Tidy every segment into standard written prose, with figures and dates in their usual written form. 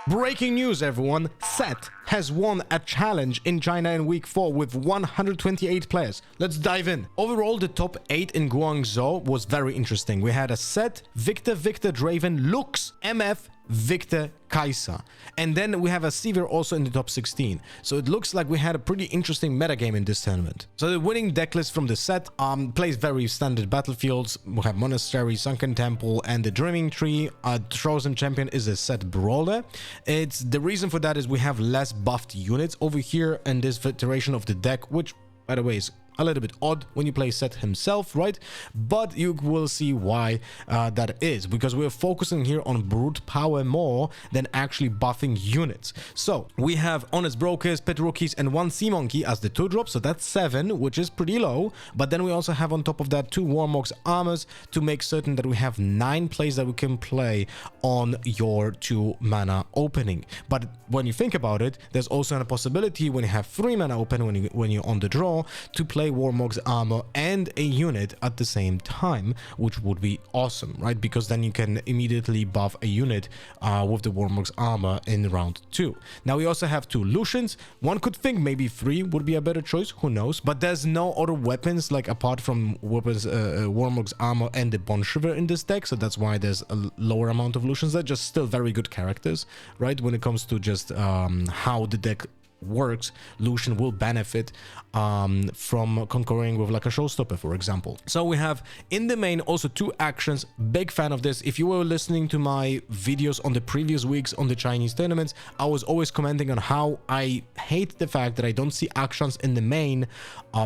Breaking news, everyone. SETT has won a challenge in China in week 4 with 128 players. Let's dive in. Overall, the top 8 in Guangzhou was very interesting. We had a SETT, Victor, Draven, Lux, MF, Victor, Kai'Sa. And then we have a Sevier also in the top 16. So it looks like we had a pretty interesting metagame in this tournament. So the winning deck list from the SETT plays very standard battlefields. We have Monastery, Sunken Temple, and the Dreaming Tree. Chosen champion is a SETT Brawler. It's the reason for that is we have less buffed units over here in this iteration of the deck, which, by the way, is a little bit odd when you play SETT himself, right? But you will see why that is, because we're focusing here on brute power more than actually buffing units. So we have Honest Brokers, Pet Rookies, and 1 Sea Monkey as the 2-drop, so that's 7, which is pretty low. But then we also have on top of that 2 Warmog's Armors to make certain that we have 9 plays that we can play on your 2 mana opening. But when you think about it, there's also a possibility when you have 3 mana open, when you're on the draw, to play Warmog's Armor and a unit at the same time, which would be awesome, right? Because then you can immediately buff a unit with the Warmog's Armor in round 2. Now we also have 2 Lucians. One could think maybe 3 would be a better choice, who knows? But there's no other weapons like apart from weapons, Warmog's Armor and the Bond Shiver in this deck, so that's why there's a lower amount of Lucians. They're just still very good characters, right? When it comes to just how the deck works, Lucian will benefit from concurring with like a showstopper, for example. So we have in the main also 2 actions. Big fan of this. If you were listening to my videos on the previous weeks on the Chinese tournaments, I was always commenting on how I hate the fact that I don't see actions in the main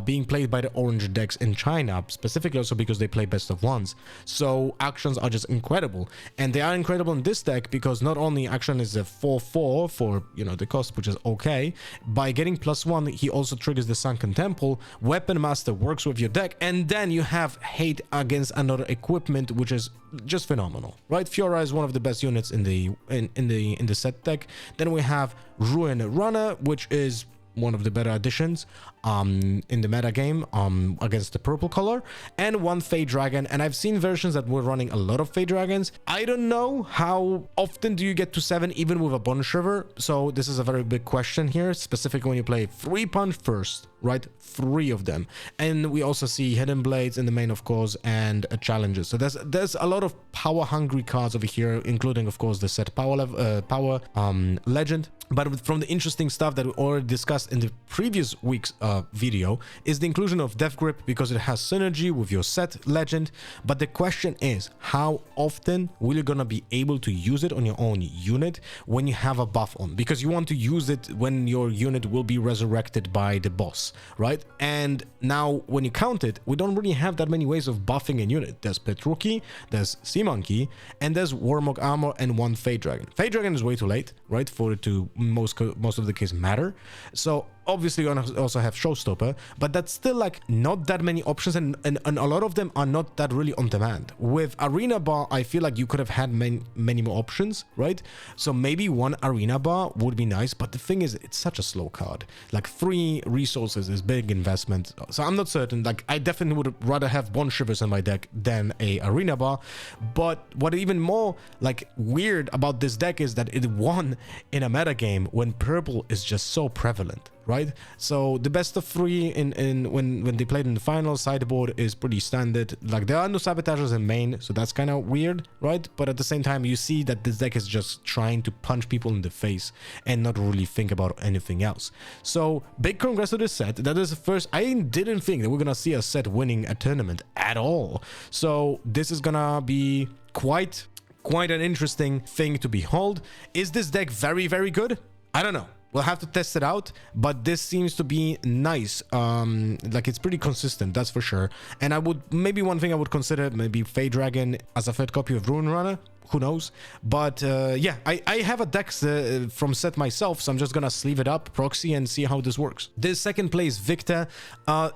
being played by the orange decks in China, specifically also because they play best of ones. So actions are just incredible, and they are incredible in this deck because not only action is a 4/4 for, you know, the cost, which is okay. By getting +1, he also triggers the Sunken Temple. Weapon Master works with your deck, and then you have hate against another equipment, which is just phenomenal, right? Fiora is one of the best units in the SETT deck. Then we have Ruin Runner, which is one of the better additions in the meta game against the purple color, and 1 Fey Dragon. And I've seen versions that were running a lot of Fey Dragons. I don't know how often do you get to 7 even with a Bond Shiver, so this is a very big question here, specifically when you play 3 punch first, right? 3 of them. And we also see Hidden Blades in the main, of course, and challenges. So there's a lot of power hungry cards over here, including of course the SETT power legend. But from the interesting stuff that we already discussed in the previous week's video is the inclusion of Death Grip, because it has synergy with your SETT legend. But the question is, how often will you gonna be able to use it on your own unit when you have a buff on? Because you want to use it when your unit will be resurrected by the boss, right? And now when you count it, we don't really have that many ways of buffing a unit. There's Pet Rookie, there's Sea Monkey, and there's Warmog Armor and 1 Fey Dragon. Fey Dragon is way too late, right, for it to most of the case matter. So obviously you're gonna also have Showstopper, but that's still like not that many options, and a lot of them are not that really on demand. With Arena Bar, I feel like you could have had many more options, right? So maybe 1 Arena Bar would be nice, but the thing is, it's such a slow card. Like 3 resources is big investment, so I'm not certain. Like I definitely would rather have Bond Shivers in my deck than a Arena Bar. But what even more like weird about this deck is that it won in a meta game when purple is just so prevalent, right? So the best of 3 when they played in the final, sideboard is pretty standard. Like there are no sabotagers in main, so that's kind of weird, right? But at the same time, you see that this deck is just trying to punch people in the face and not really think about anything else. So big congrats to this set. That is the first. I didn't think that we're gonna see a set winning a tournament at all. So this is gonna be quite an interesting thing to behold. Is this deck very, very good? I don't know. We'll have to test it out, but this seems to be nice. Like it's pretty consistent, that's for sure. And I would, maybe one thing I would consider, maybe Fey Dragon as a 3rd copy of Rune Runner. Who knows? But yeah, I have a deck from SETT myself, so I'm just gonna sleeve it up, proxy, and see how this works. This second place, Victor,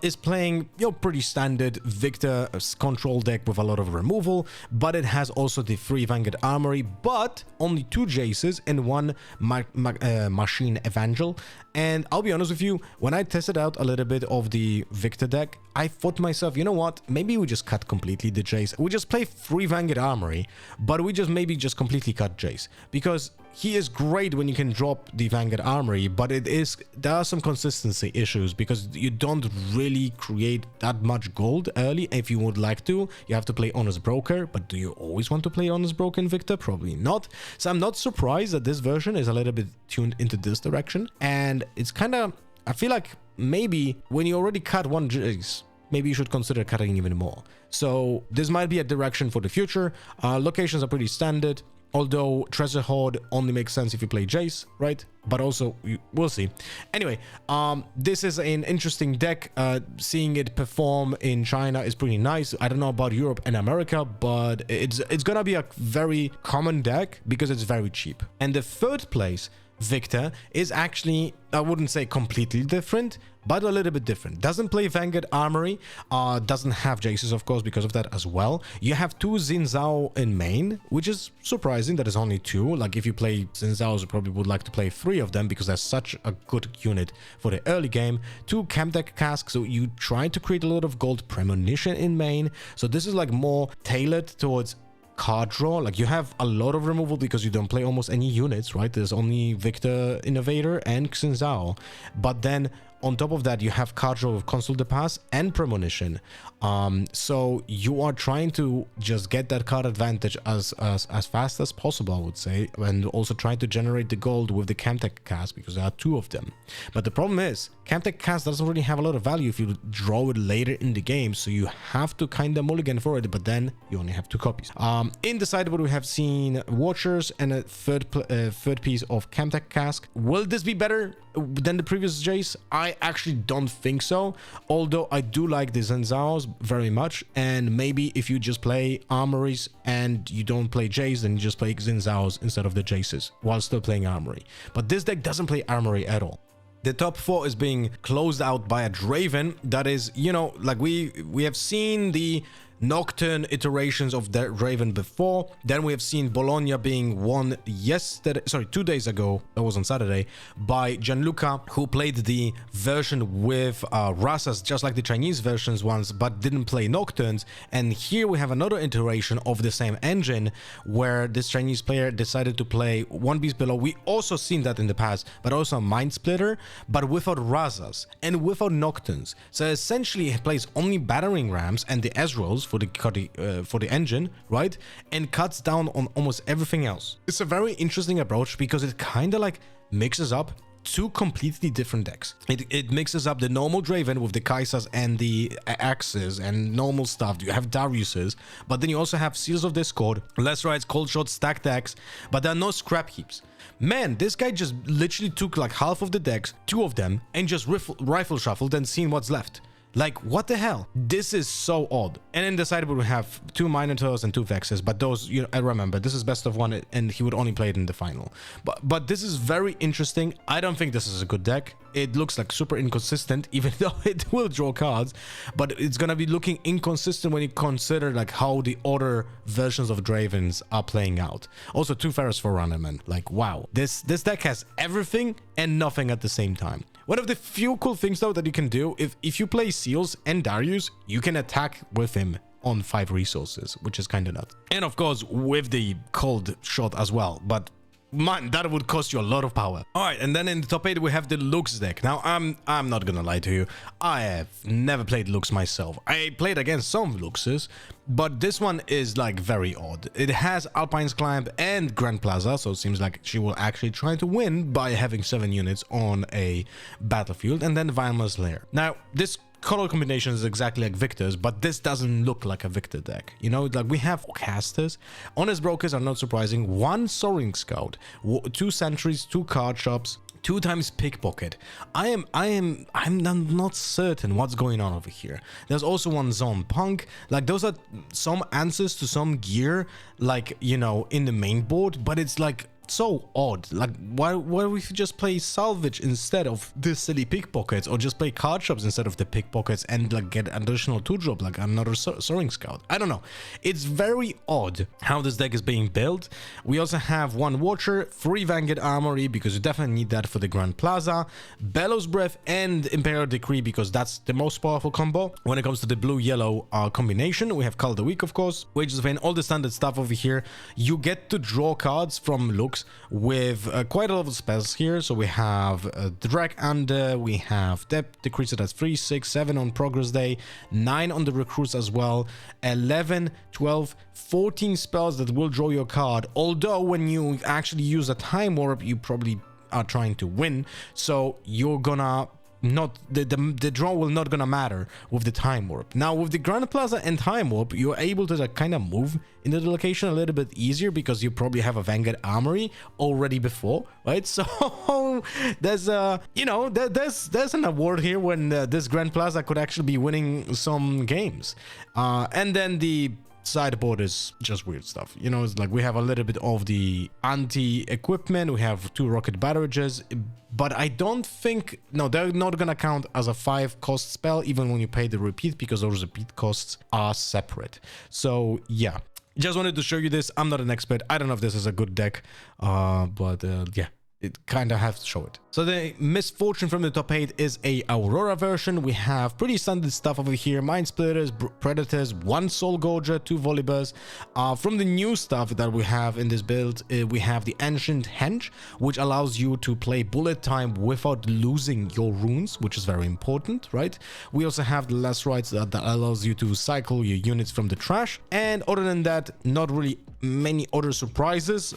is playing, you know, pretty standard Victor control deck with a lot of removal, but it has also the 3 Vanguard Armory, but only 2 Jaces and 1 Machine Evangel. And I'll be honest with you, when I tested out a little bit of the Victor deck, I thought to myself, you know what? Maybe we just cut completely the Jace. We just play 3 Vanguard Armory, but we just maybe just completely cut Jace. Because he is great when you can drop the Vanguard Armory, but there are some consistency issues because you don't really create that much gold early. If you would like to, you have to play Honest Broker, but do you always want to play Honest Broker in Victor? Probably not. So I'm not surprised that this version is a little bit tuned into this direction. And it's kind of, I feel like maybe when you already cut 1 Jace, maybe you should consider cutting even more. So this might be a direction for the future. Locations are pretty standard. Although Treasure Hoard only makes sense if you play Jace, right? But also, we'll see. Anyway, this is an interesting deck. Seeing it perform in China is pretty nice. I don't know about Europe and America, but it's gonna be a very common deck because it's very cheap. And the 3rd place, Victor, is actually, I wouldn't say completely different, but a little bit different. Doesn't play Vanguard Armory, doesn't have Jaces, of course, because of that as well. You have 2 Xin Zhao in main, which is surprising that it's only 2. Like, if you play Xin Zhaos, you probably would like to play 3 of them because they're such a good unit for the early game. 2 Chemtech Casks, so you try to create a lot of gold premonition in main. So this is like more tailored towards card draw. Like, you have a lot of removal because you don't play almost any units, right? There's only Victor Innovator and Xin Zhao, but then on top of that you have card draw with Consul de Pass and Premonition. So you are trying to just get that card advantage as fast as possible, I would say, and also trying to generate the gold with the Chemtech Cast because there are 2 of them. But the problem is Chemtech Cast doesn't really have a lot of value if you draw it later in the game, so you have to kind of mulligan for it, but then you only have 2 copies. In the sideboard we have seen Watchers and a third piece of Chemtech Cask. Will this be better than the previous Jace? I actually don't think so, although I do like the Xin Zhaos very much, and maybe if you just play Armories and you don't play Jace, then you just play Xin Zhaos instead of the Jaces while still playing Armory. But this deck doesn't play Armory at all. The top 4 is being closed out by a Draven that is, you know, like we have seen the Nocturne iterations of the Draven before. Then we have seen Bologna being won 2 days ago, that was on Saturday, by Gianluca, who played the version with Rasas, just like the Chinese versions once, but didn't play Nocturnes. And here we have another iteration of the same engine where this Chinese player decided to play 1 Beast Below. We also seen that in the past, but also a Mind Splitter, but without Rasas and without Nocturnes. So essentially he plays only Battering Rams and the Ezreals for the engine, right, and cuts down on almost everything else. It's a very interesting approach because it kind of like mixes up 2 completely different decks. It mixes up the normal Draven with the Kaisers and the Axes and normal stuff. You have Dariuses, but then you also have Seals of Discord, Less Rights, Cold Shots, stacked decks, but there are no scrap heaps. Man, this guy just literally took like half of the decks, 2 of them, and just rifle shuffled and seen what's left. Like, what the hell? This is so odd. And in the sideboard we have 2 Minotaurs and 2 Vexes, but those, you know, I remember this is best of 1 and he would only play it in the final. But this is very interesting. I don't think this is a good deck. It looks like super inconsistent, even though it will draw cards, but it's gonna be looking inconsistent when you consider like how the other versions of Dravens are playing out. Also 2 Ferrous Forerunner, man. Like, wow. This deck has everything and nothing at the same time. One of the few cool things though that you can do, if you play Seals and Darius, you can attack with him on 5 resources, which is kind of nuts. And of course with the Cold Shot as well, but man, that would cost you a lot of power. All right, and then in the top 8 we have the Lux deck. Now I'm not gonna lie to you, I have never played Lux myself. I played against some Luxes, but this one is like very odd. It has Alpine's Climb and Grand Plaza, so it seems like she will actually try to win by having 7 units on a battlefield, and then Violence Lair. Now this color combination is exactly like Victor's, but this doesn't look like a Victor deck. You know, like we have casters, Honest Brokers are not surprising, 1 Soaring Scout, 2 Sentries, 2 Card Shops, 2 times Pickpocket. I'm not certain what's going on over here. There's also 1 Zone Punk. Like, those are some answers to some gear, like, you know, in the main board, but it's like so odd. Like, why don't we just play salvage instead of this silly pickpockets, or just play card shops instead of the pickpockets and like get additional 2-drop like another soaring scout? I don't know. It's very odd how this deck is being built. We also have 1 Watcher, 3 Vanguard Armory, because you definitely need that for the Grand Plaza, Bellows Breath, and Imperial Decree, because that's the most powerful combo. When it comes to the blue-yellow combination, we have Call of the Week, of course, which is when all the standard stuff over here. You get to draw cards from looks with quite a lot of spells here. So we have Drag Under, we have Depth Decrease, so that's 3, 6, 7 on Progress Day, 9 on the Recruits as well, 11, 12, 14 spells that will draw your card. Although when you actually use a Time Warp, you probably are trying to win, so you're gonna not the draw will not gonna matter with the Time Warp. Now with the Grand Plaza and Time Warp, you're able to kind of move into the location a little bit easier because you probably have a Vanguard Armory already before, right? So there's you know, there's an award here when this Grand Plaza could actually be winning some games. And then the sideboard is just weird stuff, you know. It's like we have a little bit of the anti-equipment, we have 2 rocket barrages, but I don't think, no, they're not gonna count as a 5-cost spell even when you pay the repeat, because those repeat costs are separate. So yeah, just wanted to show you this. I'm not an expert, I don't know if this is a good deck, but yeah, it kind of has to show it. So the misfortune from the top 8 is a Aurora version. We have pretty standard stuff over here: Mind Splitters, Predators, 1 Soul Gorger, 2 Volibers. From the new stuff that we have in this build, we have the Ancient Henge, which allows you to play bullet time without losing your runes, which is very important, right? We also have the Last Rites that allows you to cycle your units from the trash. And other than that, not really many other surprises.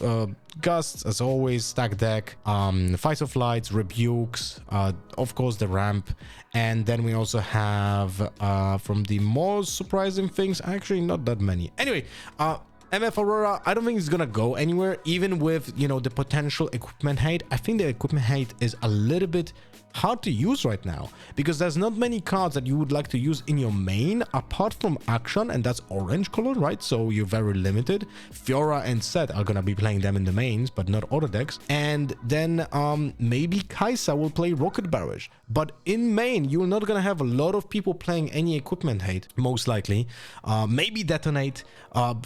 Gusts, as always, stack deck, Fight of Lights, Rebukes, of course the ramp, and then we also have from the most surprising things, actually not that many. Anyway, MF Aurora, I don't think it's gonna go anywhere, even with, you know, the potential equipment hate. I think the equipment hate is a little bit hard to use right now, because there's not many cards that you would like to use in your main apart from Action, and that's orange color, right? So you're very limited. Fiora and SETT are gonna be playing them in the mains, but not other decks. And then maybe Kaisa will play Rocket Barrage, but in main you're not gonna have a lot of people playing any equipment hate, most likely. Maybe Detonate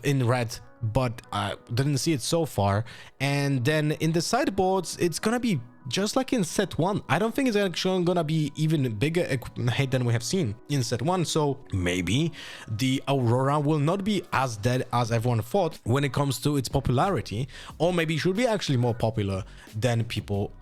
in red, but I didn't see it so far. And then in the sideboards, it's gonna be just like in set 1. I don't think it's actually gonna be even bigger equipment hate than we have seen in set 1. So maybe the Aurora will not be as dead as everyone thought when it comes to its popularity, or maybe it should be actually more popular than people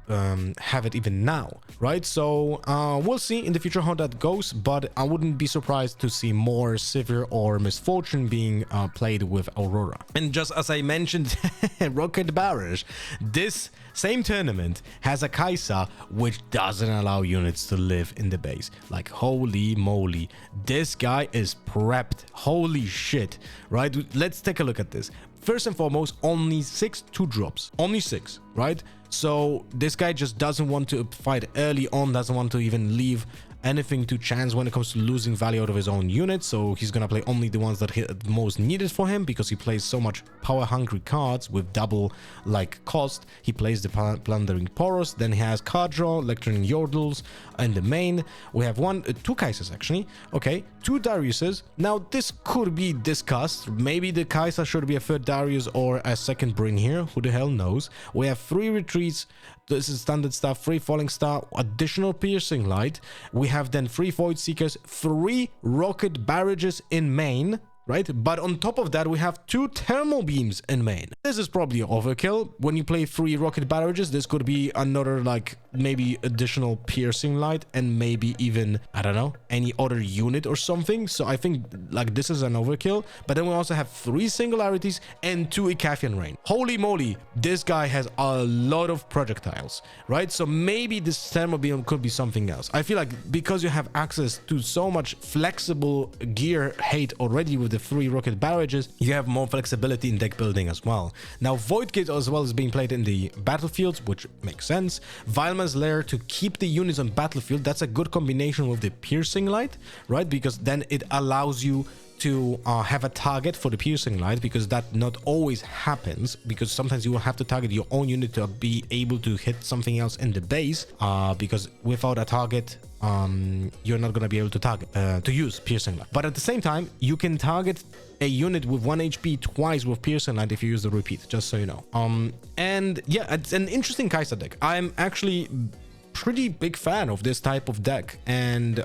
have it even now, right? So we'll see in the future how that goes, but I wouldn't be surprised to see more Severe or Misfortune being played with Aurora. And just as I mentioned, Rocket Barrage, this same tournament has a Kaisa which doesn't allow units to live in the base. Like, holy moly, this guy is prepped. Holy shit, right? Let's take a look at this. First and foremost, only 6 2-drops, only 6, right? So this guy just doesn't want to fight early on, doesn't want to even leave anything to chance when it comes to losing value out of his own units. So he's gonna play only the ones that hit most needed for him, because he plays so much power hungry cards with double like cost. He plays the Plundering Poros, then he has card draw, Lecturing Yordles in the main. We have 2 Kaisas actually, okay, 2 Dariuses. Now this could be discussed, maybe the Kaisa should be a 3rd Darius or a 2nd Bryn here, who the hell knows. We have 3 Retreats, this is standard stuff, 3 Falling Star, additional Piercing Light. We have then 3 Void Seekers, 3 Rocket Barrages in main, right? But on top of that, we have 2 Thermal Beams in main. This is probably overkill. When you play 3 Rocket Barrages, this could be another, like, maybe additional Piercing Light, and maybe even, I don't know, any other unit or something. So I think, like, this is an overkill. But then we also have 3 Singularities and 2 Icathian Rain. Holy moly, this guy has a lot of projectiles, right? So maybe this Thermal Beam could be something else. I feel like because you have access to so much flexible gear hate already with with the 3 rocket barrages, you have more flexibility in deck building as well. Now, Void Gate as well is being played in the battlefields, which makes sense. Vileman's Lair to keep the units on battlefield. That's a good combination with the Piercing Light, right? Because then it allows you to have a target for the Piercing Light, because that not always happens, because sometimes you will have to target your own unit to be able to hit something else in the base, because without a target, you're not going to be able to target to use Piercing Light. But at the same time, you can target a unit with 1 HP twice with Piercing Light if you use the repeat, just so you know. And yeah, it's an interesting Kai'Sa deck. I'm actually pretty big fan of this type of deck, and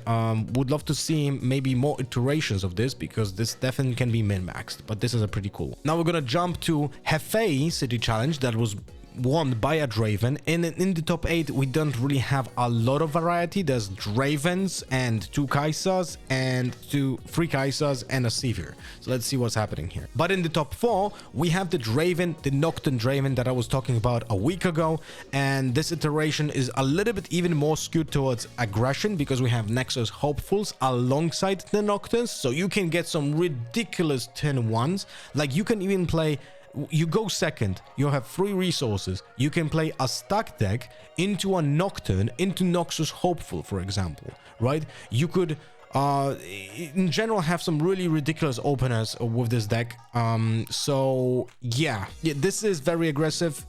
would love to see maybe more iterations of this, because this definitely can be min-maxed, but this is a pretty cool. Now we're gonna jump to Hefei City Challenge that was won by a Draven, and in the top 8 we don't really have a lot of variety. There's Dravens and 2 Kai'Sas and 3 Kai'Sas and a Sevier. So let's see what's happening here. But in the top 4 we have the Draven, the Nocturne Draven that I was talking about a week ago, and this iteration is a little bit even more skewed towards aggression, because we have Nexus Hopefuls alongside the Nocturnes, so you can get some ridiculous 10-1s. Like, you can even play, you go second, you have 3 resources, you can play a stack deck into a Nocturne, into Noxus Hopeful, for example, right? You could in general have some really ridiculous openers with this deck. So yeah, this is very aggressive.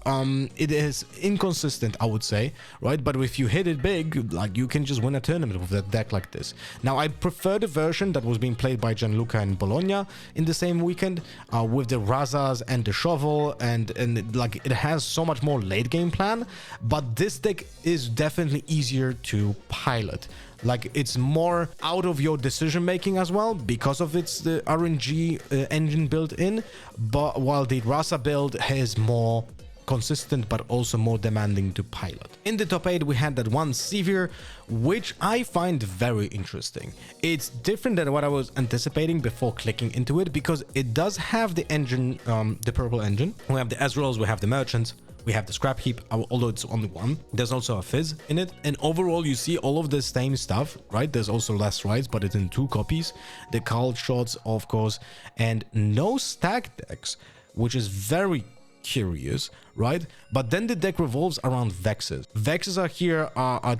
It is inconsistent, I would say, right? But if you hit it big, like, you can just win a tournament with that deck like this. Now, I prefer the version that was being played by Gianluca and Bologna in the same weekend, with the Razas and the Shovel, and like, it has so much more late game plan, but this deck is definitely easier to pilot. Like, it's more out of your decision making as well, because of its the RNG engine built in, but while the Rasa build is more consistent but also more demanding to pilot. In the top 8 we had that one Sevier, which I find very interesting. It's different than what I was anticipating before clicking into it, because it does have the engine, the purple engine. We have the Ezreals, we have the Merchants, we have the Scrap Heap, although it's only one. There's also a Fizz in it. And overall, you see all of the same stuff, right? There's also less rights, but it's in 2 copies. The Cult Shots, of course, and no stack decks, which is very curious, right? But then the deck revolves around Vexes. Vexes are here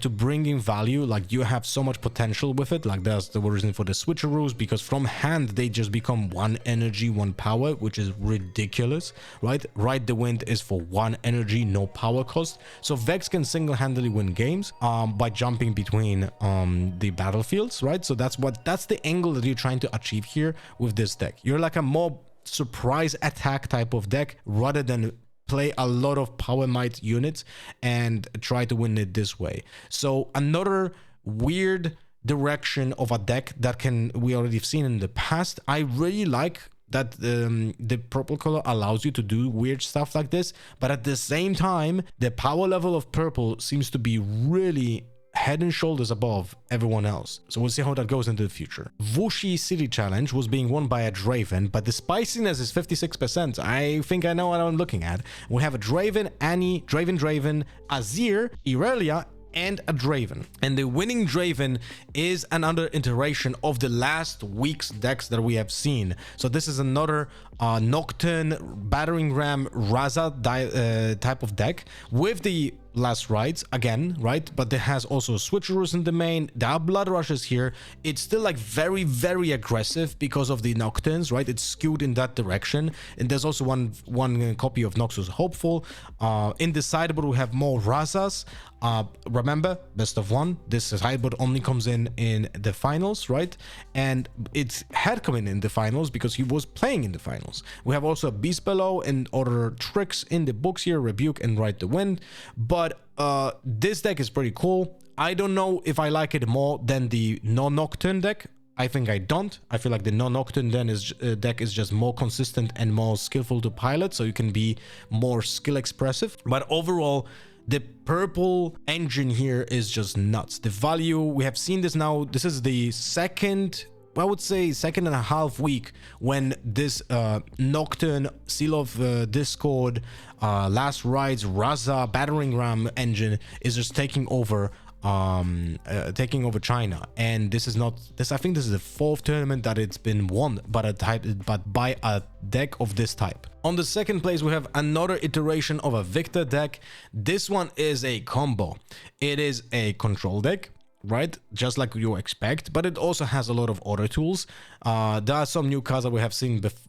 to bring in value. Like, you have so much potential with it. Like, there's the reason for the switcheroos, because from hand they just become 1 energy, 1 power, which is ridiculous, right? Ride the Wind is for 1 energy, no power cost. So Vex can single-handedly win games by jumping between the battlefields, right? So that's the angle that you're trying to achieve here with this deck. You're like a more surprise attack type of deck, rather than play a lot of power might units and try to win it this way. So another weird direction of a deck that we already have seen in the past. I really like that the purple color allows you to do weird stuff like this, but at the same time the power level of purple seems to be really head and shoulders above everyone else. So we'll see how that goes into the future. Wuxi City Challenge was being won by a Draven, but the spiciness is 56%. I think I know what I'm looking at. We have a Draven, Annie, Draven, Azir, Irelia, and a Draven. And the winning Draven is another iteration of the last week's decks that we have seen. So this is another Nocturne, Battering Ram, Raza type of deck with the last rights again, right? But it has also switcheroos in the main. There are blood rushes here. It's still like very, very aggressive because of the Nocturnes, right? It's skewed in that direction. And there's also one copy of Noxus Hopeful. In the sideboard we have more Razas. Remember, best of 1. This sideboard only comes in the finals, right? And it had come in the finals because he was playing in the finals. We have also a Beast Below and other tricks in the books here, Rebuke and Ride the Wind. But this deck is pretty cool. I don't know if I like it more than the non-Nocturne deck. I think I don't. I feel like the non-Nocturne deck is just more consistent and more skillful to pilot, so you can be more skill expressive. But overall, the purple engine here is just nuts. The value, we have seen this now. This is the second, I would say 2.5 week when this Nocturne, Seal of Discord, Last Rides, Raza, Battering Ram engine is just taking over taking over China, and this is not this. I think this is the 4th tournament that it's been won, but by a deck of this type. On the 2nd place, we have another iteration of a Victor deck. This one is a combo. It is a control deck, right? Just like you expect, but it also has a lot of auto tools. There are some new cards that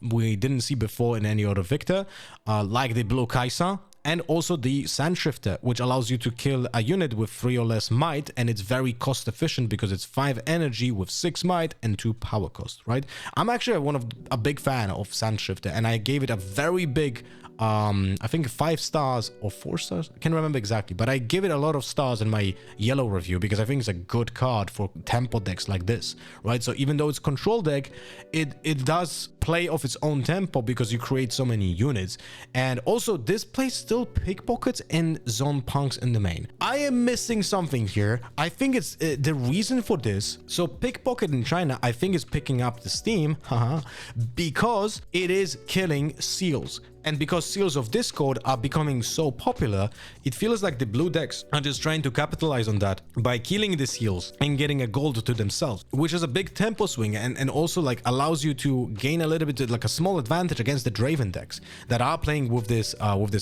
we didn't see before in any other Victor, like the Blue Kaiser, and also the Sand Shifter, which allows you to kill a unit with 3 or less might, and it's very cost efficient because it's 5 energy with 6 might and 2 power cost, right? I'm actually a big fan of Sand Shifter, and I gave it a very big I think 5 stars or 4 stars, I can't remember exactly, but I give it a lot of stars in my yellow review because I think it's a good card for tempo decks like this, right? So even though it's control deck, it does play off its own tempo because you create so many units. And also this plays still pickpockets and zone punks in the main. I am missing something here. I think it's the reason for this. So pickpocket in China, I think, is picking up the steam because it is killing seals. And because seals of discord are becoming so popular, it feels like the blue decks are just trying to capitalize on that by killing the seals and getting a gold to themselves, which is a big tempo swing and also like allows you to gain a little bit like a small advantage against the Draven decks that are playing with this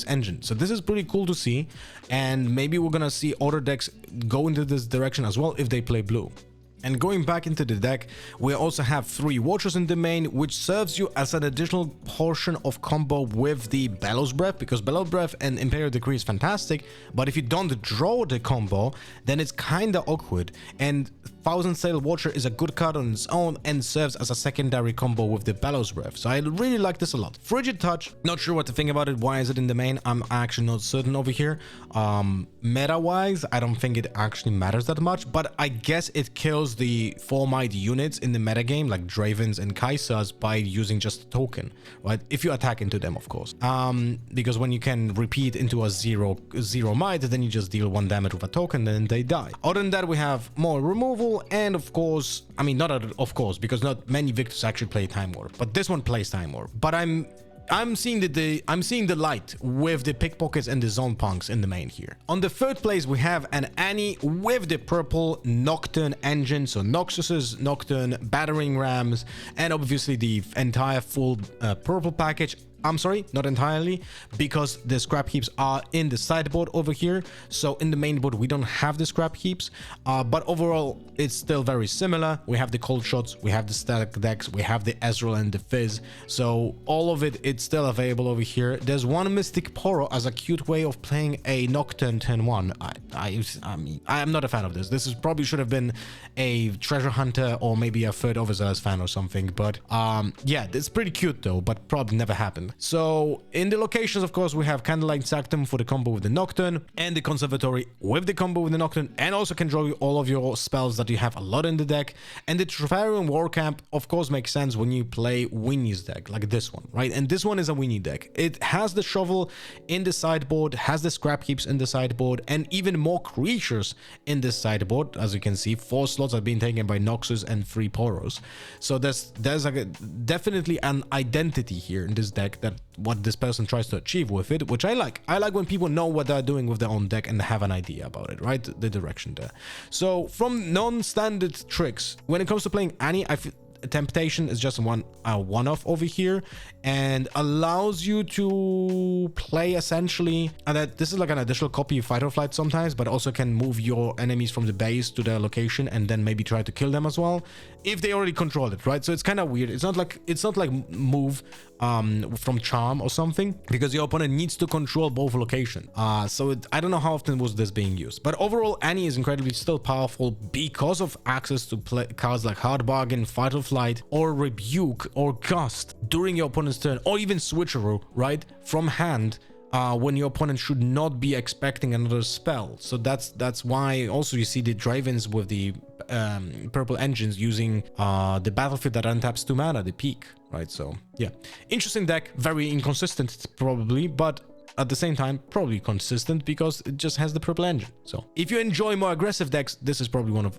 engine. So this is pretty cool to see, and maybe we're gonna see other decks go into this direction as well if they play blue. And going back into the deck, we also have 3 Watchers in the main, which serves you as an additional portion of combo with the Bellows Breath, because Bellows Breath and Imperial Decree is fantastic, but if you don't draw the combo, then it's kinda awkward. And Thousand Sail Watcher is a good card on its own and serves as a secondary combo with the Bellows Breath. So I really like this a lot. Frigid Touch, not sure what to think about it. Why is it in the main? I'm actually not certain over here. Meta-wise, I don't think it actually matters that much, but I guess it kills the 4 might units in the metagame, like Dravens and Kaisers, by using just a token, right? If you attack into them, of course. Because when you can repeat into a 0 might, then you just deal 1 damage with a token, then they die. Other than that, we have more removal, and of course, I mean, not of course, because not many Victors actually play Time Warp, but this one plays Time Warp. But I'm seeing the light with the pickpockets and the zone punks in the main here. On the 3rd place, we have an Annie with the purple Nocturne engine, so Noxus's Nocturne, battering rams, and obviously the entire full purple package. I'm sorry, not entirely, because the scrap heaps are in the sideboard over here. So in the main board, we don't have the scrap heaps, but overall, it's still very similar. We have the cold shots, we have the static decks, we have the Ezreal and the Fizz. So all of it, it's still available over here. There's one Mystic Poro as a cute way of playing a Nocturne 10-1. I mean, I am not a fan of this. This is probably should have been a Treasure Hunter or maybe a Third Overzealous fan or something. But yeah, it's pretty cute though, but probably never happened. So in the locations, of course, we have Candlelight Sanctum for the combo with the Nocturne, and the Conservatory with the combo with the Nocturne, and also can draw you all of your spells that you have a lot in the deck. And the Trevarian War Camp, of course, makes sense when you play Winnie's deck, like this one, right? And this one is a Winnie deck. It has the shovel in the sideboard, has the scrap heaps in the sideboard, and even more creatures in this sideboard. As you can see, 4 slots are being taken by Noxus and 3 Poros. So there's like definitely an identity here in this deck, that what this person tries to achieve with it, which I like. I like when people know what they're doing with their own deck and have an idea about it, right? The direction there. So from non-standard tricks, when it comes to playing Annie, I feel Temptation is just one-off over here, and allows you to play essentially, and that this is like an additional copy of Fight or Flight sometimes, but also can move your enemies from the base to their location and then maybe try to kill them as well if they already control it, right? So it's kind of weird. It's not like move from Charm or something, because your opponent needs to control both locations. So I don't know how often was this being used, but overall Annie is incredibly still powerful because of access to play cards like Hard Bargain, Fight or Flight, or Rebuke, or Gust during your opponent's turn, or even Switcheroo, right, from hand, when your opponent should not be expecting another spell. So that's why also you see the Dravens with the purple engines using the battlefield that untaps 2 mana, the Peak, right? So yeah, interesting deck, very inconsistent probably, but at the same time, probably consistent because it just has the purple engine. So if you enjoy more aggressive decks, this is probably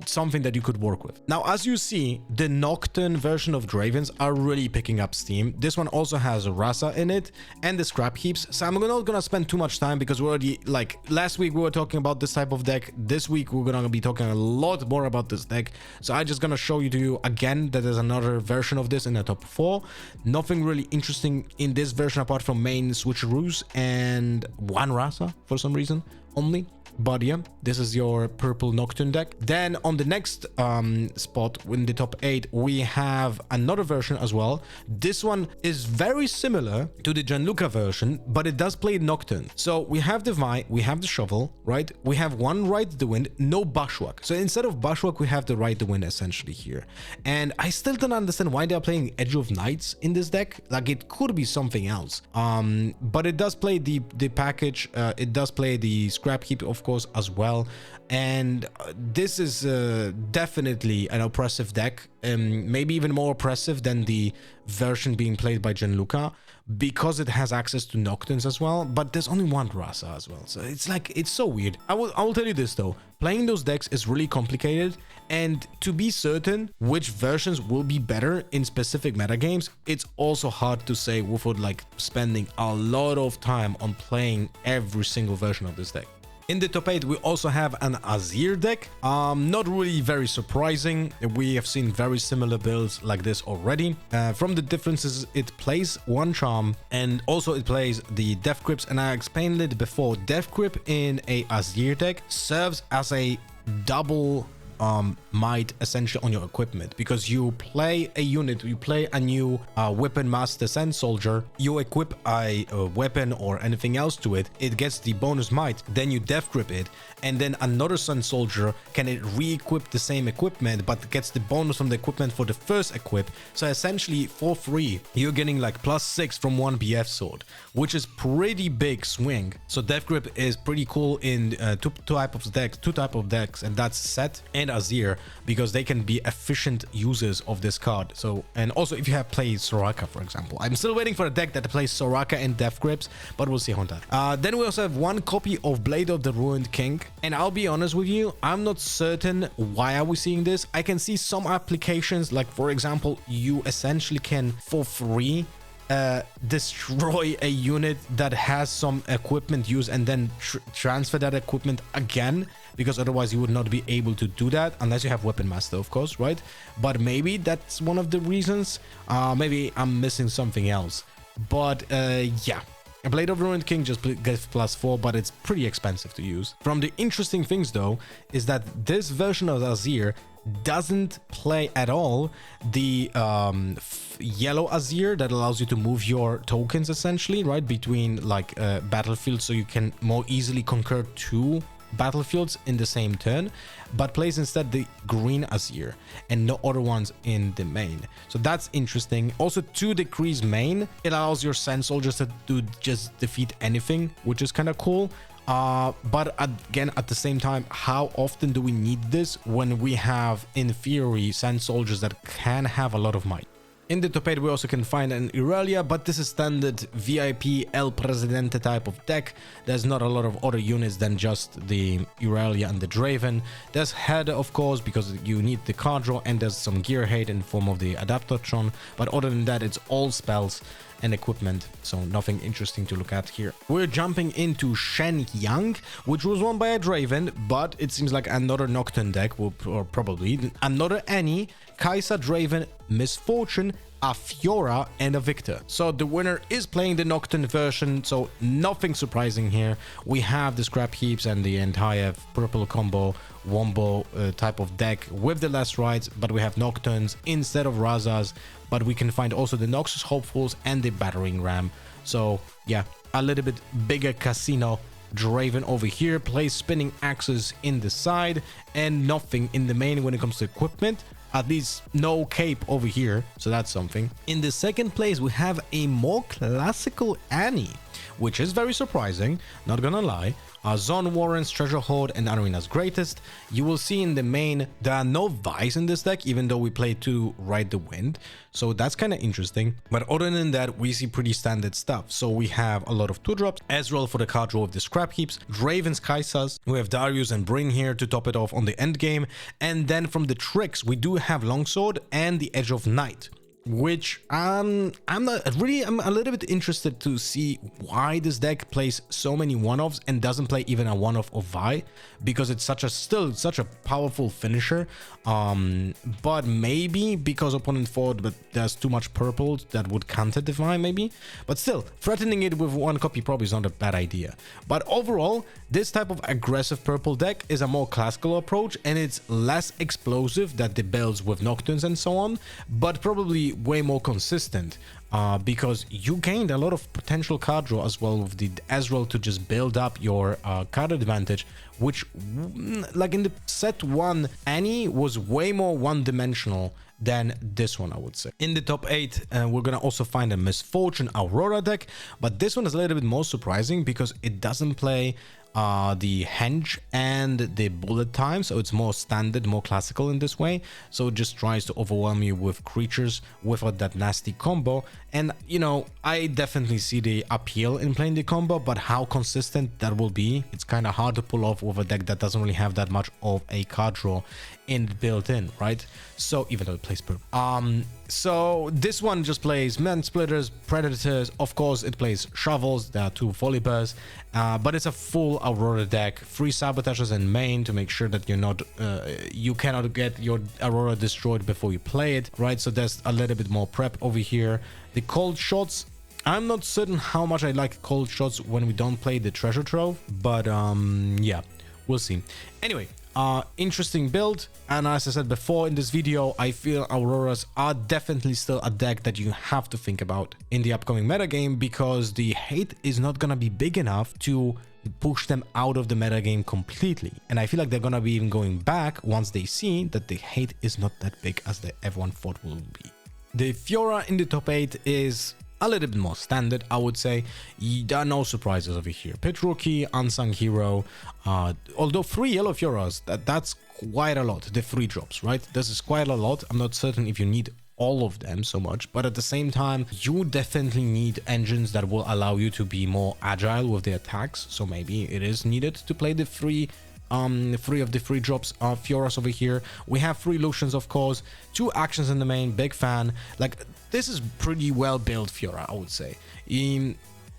something that you could work with. Now, as you see, the Nocturne version of Dravens are really picking up steam. This one also has a Rasa in it and the scrap heaps. So I'm not gonna spend too much time because we're already, like, last week we were talking about this type of deck. This week we're gonna be talking a lot more about this deck. So I'm just gonna show you to you again that there's another version of this in the top 4. Nothing really interesting in this version apart from main switcheroos and one Rasa for some reason only. But yeah, this is your purple Nocturne deck. Then on the next spot in the top 8, we have another version as well. This one is very similar to the Gianluca version, but it does play Nocturne. So we have the Vi, we have the Shovel, right? We have one Ride the Wind, no Bushwhack. So instead of Bushwhack, we have the Ride the Wind essentially here. And I still don't understand why they're playing Edge of Nights in this deck. Like, it could be something else. But it does play the package. It does play the Scrap Heap, of course, as well. And this is definitely an oppressive deck, maybe even more oppressive than the version being played by Gianluca, because it has access to Nocturnes as well, but there's only one Rasa as well. So it's like, it's so weird. I will tell you this though, playing those decks is really complicated, and to be certain which versions will be better in specific metagames, it's also hard to say without like spending a lot of time on playing every single version of this deck. In the top 8, we also have an Azir deck. Not really very surprising. We have seen very similar builds like this already. From the differences, it plays one charm, and also it plays the Death Grips. And I explained it before. Death Grip in a Azir deck serves as a double might essentially on your equipment, because you play a unit, you play a new weapon master Sand Soldier, you equip a weapon or anything else to it, it gets the bonus might, then you Death Grip it, and then another Sand Soldier can it re-equip the same equipment but gets the bonus from the equipment for the first equip. So essentially for free you're getting like +6 from one BF sword, which is pretty big swing. So Death Grip is pretty cool in two type of decks, and that's SETT and Azir, because they can be efficient users of this card. So, and also if you have played Soraka, for example, I'm still waiting for a deck that plays Soraka and Death Grips, but we'll see on that. Then we also have one copy of Blade of the Ruined King, and I'll be honest with you, I'm not certain why are we seeing this. I can see some applications, like for example, you essentially can for free destroy a unit that has some equipment use and then transfer that equipment again, because otherwise you would not be able to do that unless you have Weapon Master, of course, right? But maybe that's one of the reasons. Maybe I'm missing something else, but yeah. A Blade of Ruined King just gets +4, but it's pretty expensive to use. From the interesting things though is that this version of Azir doesn't play at all the yellow Azir that allows you to move your tokens essentially, right, between like battlefields, so you can more easily conquer 2 battlefields in the same turn, but plays instead the green Azir and no other ones in the main. So that's interesting. Also, to decrease main, it allows your Sand Soldiers to just defeat anything, which is kind of cool. But again, at the same time, how often do we need this when we have, in theory, Sand Soldiers that can have a lot of might? In the top 8, we also can find an Irelia, but this is standard VIP El Presidente type of deck. There's not a lot of other units than just the Irelia and the Draven. There's Head, of course, because you need the card draw, and there's some gear hate in form of the Adaptatron. But other than that, it's all spells and equipment, so nothing interesting to look at here. We're jumping into Shen Yang, which was won by a Draven, but it seems like another Nocturne deck, or probably another Annie, Kaisa Draven, Misfortune, a Fiora, and a Victor. So the winner is playing the Nocturne version, so nothing surprising here. We have the Scrap Heaps and the entire purple combo wombo type of deck with the less rides, but we have Nocturnes instead of Razas, but we can find also the Noxus Hopefuls and the Battering Ram. So yeah, a little bit bigger casino Draven over here, plays Spinning Axes in the side and nothing in the main when it comes to equipment. At least no cape over here, so that's something. In the second place, we have a more classical Annie, which is very surprising, not gonna lie. Zone Warrens, Treasure Hoard, and Arena's Greatest. You will see in the main there are no Vice in this deck, even though we play to Ride the Wind, so that's kind of interesting. But other than that, we see pretty standard stuff. So we have a lot of 2-drops, Ezreal for the card draw of the Scrap Heaps, Draven's Kaisers, we have Darius and Brynn here to top it off on the end game, and then from the tricks we do have Longsword and the Edge of Night, which I'm a little bit interested to see why this deck plays so many one-offs and doesn't play even a one-off of Vi, because it's still such a powerful finisher. But maybe because opponent thought that there's too much purple that would counter the Vi, maybe. But still, threatening it with one copy probably is not a bad idea. But overall, this type of aggressive purple deck is a more classical approach, and it's less explosive than the builds with Nocturnes and so on, but probably way more consistent, because you gained a lot of potential card draw as well with the Ezreal to just build up your card advantage, which like in the set 1 Annie was way more one-dimensional than this one, I would say. In the top 8, we're gonna also find a Misfortune Aurora deck, but this one is a little bit more surprising because it doesn't play the Henge and the bullet time, so it's more standard, more classical in this way. So it just tries to overwhelm you with creatures without that nasty combo. And you know, I definitely see the appeal in playing the combo, but how consistent that will be, it's kind of hard to pull off with a deck that doesn't really have that much of a card draw built in, right? So even though it plays purple. So this one just plays Man Splitters, Predators, of course it plays Shovels, there are 2 Volibears, but it's a full Aurora deck, 3 Sabotages in main to make sure that you're not, you cannot get your Aurora destroyed before you play it, right? So there's a little bit more prep over here. The Cold Shots, I'm not certain how much I like Cold Shots when we don't play the Treasure Trove, but yeah, we'll see. Anyway, interesting build, and as I said before in this video, I feel Auroras are definitely still a deck that you have to think about in the upcoming metagame, because the hate is not gonna be big enough to push them out of the metagame completely, and I feel like they're gonna be even going back once they see that the hate is not that big as everyone thought will be. The Fiora in the top 8 is a little bit more standard, I would say. There are no surprises over here. Pit Rookie, Unsung Hero, although 3 yellow Fioras, that's quite a lot, the 3 drops, right? This is quite a lot. I'm not certain if you need all of them so much, but at the same time, you definitely need engines that will allow you to be more agile with the attacks, so maybe it is needed to play the 3 of the 3 drops of Fioras over here. We have 3 Lucians, of course, 2 actions in the main, big fan. Like, this is pretty well built Fiora, I would say.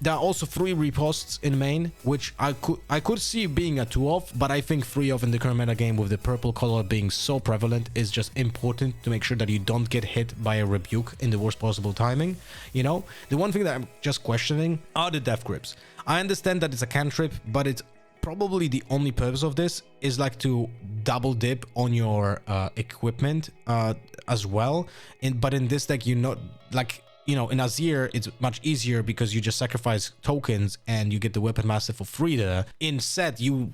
There are also 3 riposts in main, which I could see being a 2-off, but I think 3-off in the current meta game with the purple color being so prevalent is just important to make sure that you don't get hit by a rebuke in the worst possible timing. You know, the one thing that I'm just questioning are the death grips. I understand that it's a cantrip, but it's probably the only purpose of this is like to double dip on your equipment as well. But in this deck, you're not like, you know, in Azir it's much easier because you just sacrifice tokens and you get the weapon master for free there. In SETT you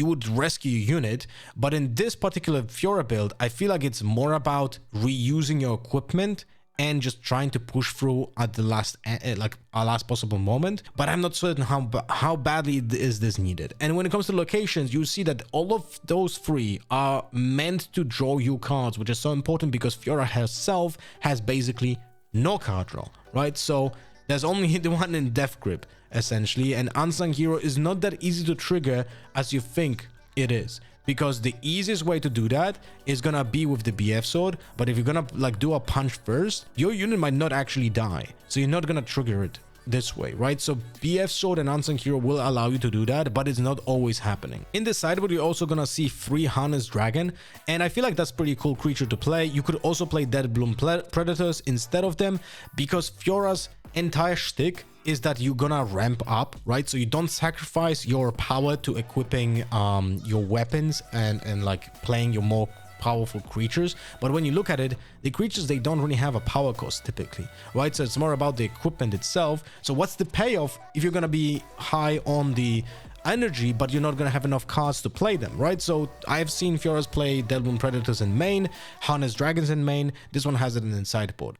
would rescue your unit, but in this particular Fiora build I feel like it's more about reusing your equipment and just trying to push through at the last possible moment. But I'm not certain how badly is this needed. And when it comes to locations, you see that all of those 3 are meant to draw you cards, which is so important because Fiora herself has basically no card draw, right? So there's only the one in Death Grip essentially, and Unsung Hero is not that easy to trigger as you think it is, because the easiest way to do that is gonna be with the BF sword. But if you're gonna like do a punch first, your unit might not actually die, so you're not gonna trigger it this way, right? So BF sword and Unsung Hero will allow you to do that, but it's not always happening. In the sideboard you're also gonna see 3 Harness Dragon, and I feel like that's pretty cool creature to play. You could also play Dead Bloom Predators instead of them, because Fiora's entire shtick is that you're gonna ramp up, right? So you don't sacrifice your power to equipping your weapons and like playing your more powerful creatures. But when you look at it, the creatures, they don't really have a power cost typically, right? So it's more about the equipment itself. So what's the payoff if you're gonna be high on the energy, but you're not gonna have enough cards to play them, right? So I've seen Fioras play Delbun Predators in main, Harness Dragons in main. This one has it in the sideboard.